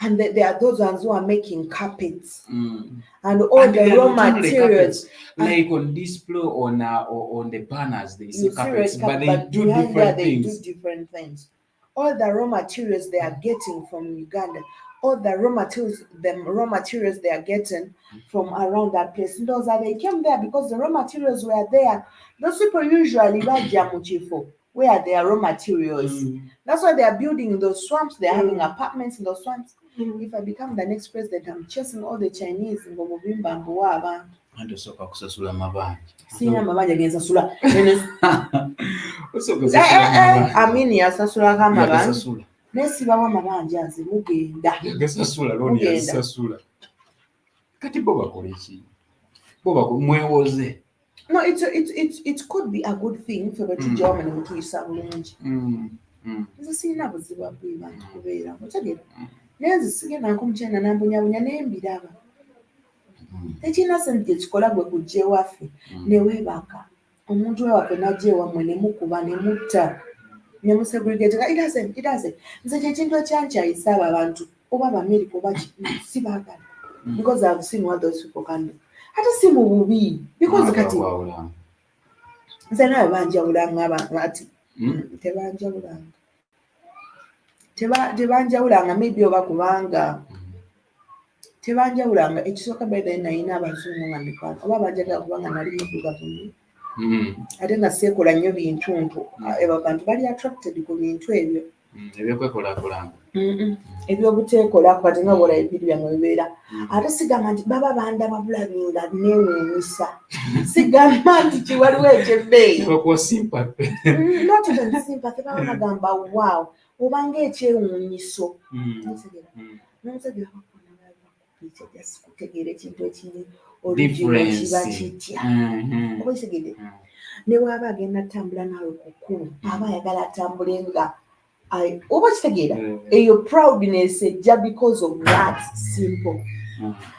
And there are those ones who are making carpets and all the raw materials.
Like on display on the banners, they see carpets, but
they do different things. All the raw materials they are getting from Uganda, all the raw materials they are getting from around that place. Those they came there because the raw materials were there. Those people usually where there are raw materials. That's why they are building in those swamps. They're having apartments in those swamps. If I become the next president, I'm chasing all the Chinese in Gomobimba.
And also kusasula mabanja.
Sina mabanja gensasula. Amini yasasula kama mabanja. Nesiba wa mabanja nze mugenda.
Gasasula loni yasasula. Kati boba koleki. Boba mwewoze.
No, it could be a good thing for the German and Kisa Lunge. Nze sina buzibu bwiba kubeera. Otegera. Nenze sigenda nkomukyenda nambunya nembiraba. Tekina sente kikola gwe kujja ewaffe ne weebaka. Omuntu ewaffe n'ajja ewammwe ne mukuba ne mutta ne musegregate. It doesn't. Nze kyekintu ekyankyayisa abo abantu oba Abamerika oba sibaagala. Because I've seen what those people can do. Ate si mu bubi. Because kati nze nawe banjawulanga abantu ati tebanjawulanga. Tebanjawulanga maybe oba kubanga tebanjawulanga ekisooka beera nalina abazungu nga mikwano oba banjagala kubanga nali muddugavu ate nga seekola nnyo bintu abo bantu bali attracted ku bintu ebyo.
Ebyokwekulaakulanya.
ebyobuteekolako kati nga bwolaba ebintu byange bibeera ate sigamba nti baba bandaba bulabi nga neewuunyisa sigamba nti kiwaliwo ekyebbeeyi
Bakuwa sympathy.
not even sympathy baba bagamba waaw obanga ekyewuunyiso n'omusajja bakakona just kutegeera ekintu ekiri olugero kiba kitya oba kitegedde ne bwaba agenda atambula naawe ku kkubo aba ayagala atambule nga oba kitegeera eyo proudness ejja because of that simple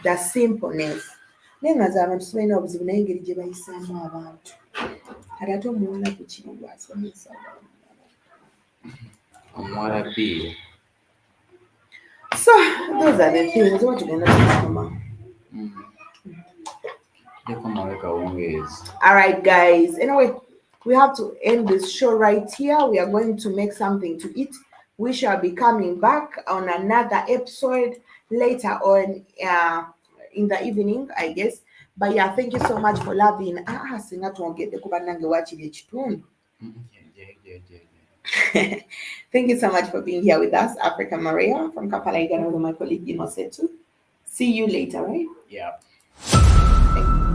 the simpleness naye nga z'abantu sibalina obuzibu naye engeri gye bayisaamu abantu kati ate omuwala ku kiri lwasomesa
Omuwala bbiire.
so those are the things oba tugenda tukusoma.
Yakomawo kawungeezi.
All right, guys. Anyway, we have to end this show right here. We are going to make something to eat. We shall be coming back on another episode later on in the evening, I guess. But yeah, thank you so much for loving. Singa twongedde kuba nange wakiri ekitundu. Thank you so much for being here with us, Africa Maria from Kampala, Uganda, with my colleague INNOSSETU. See you later, right?
Yeah.
Thank you.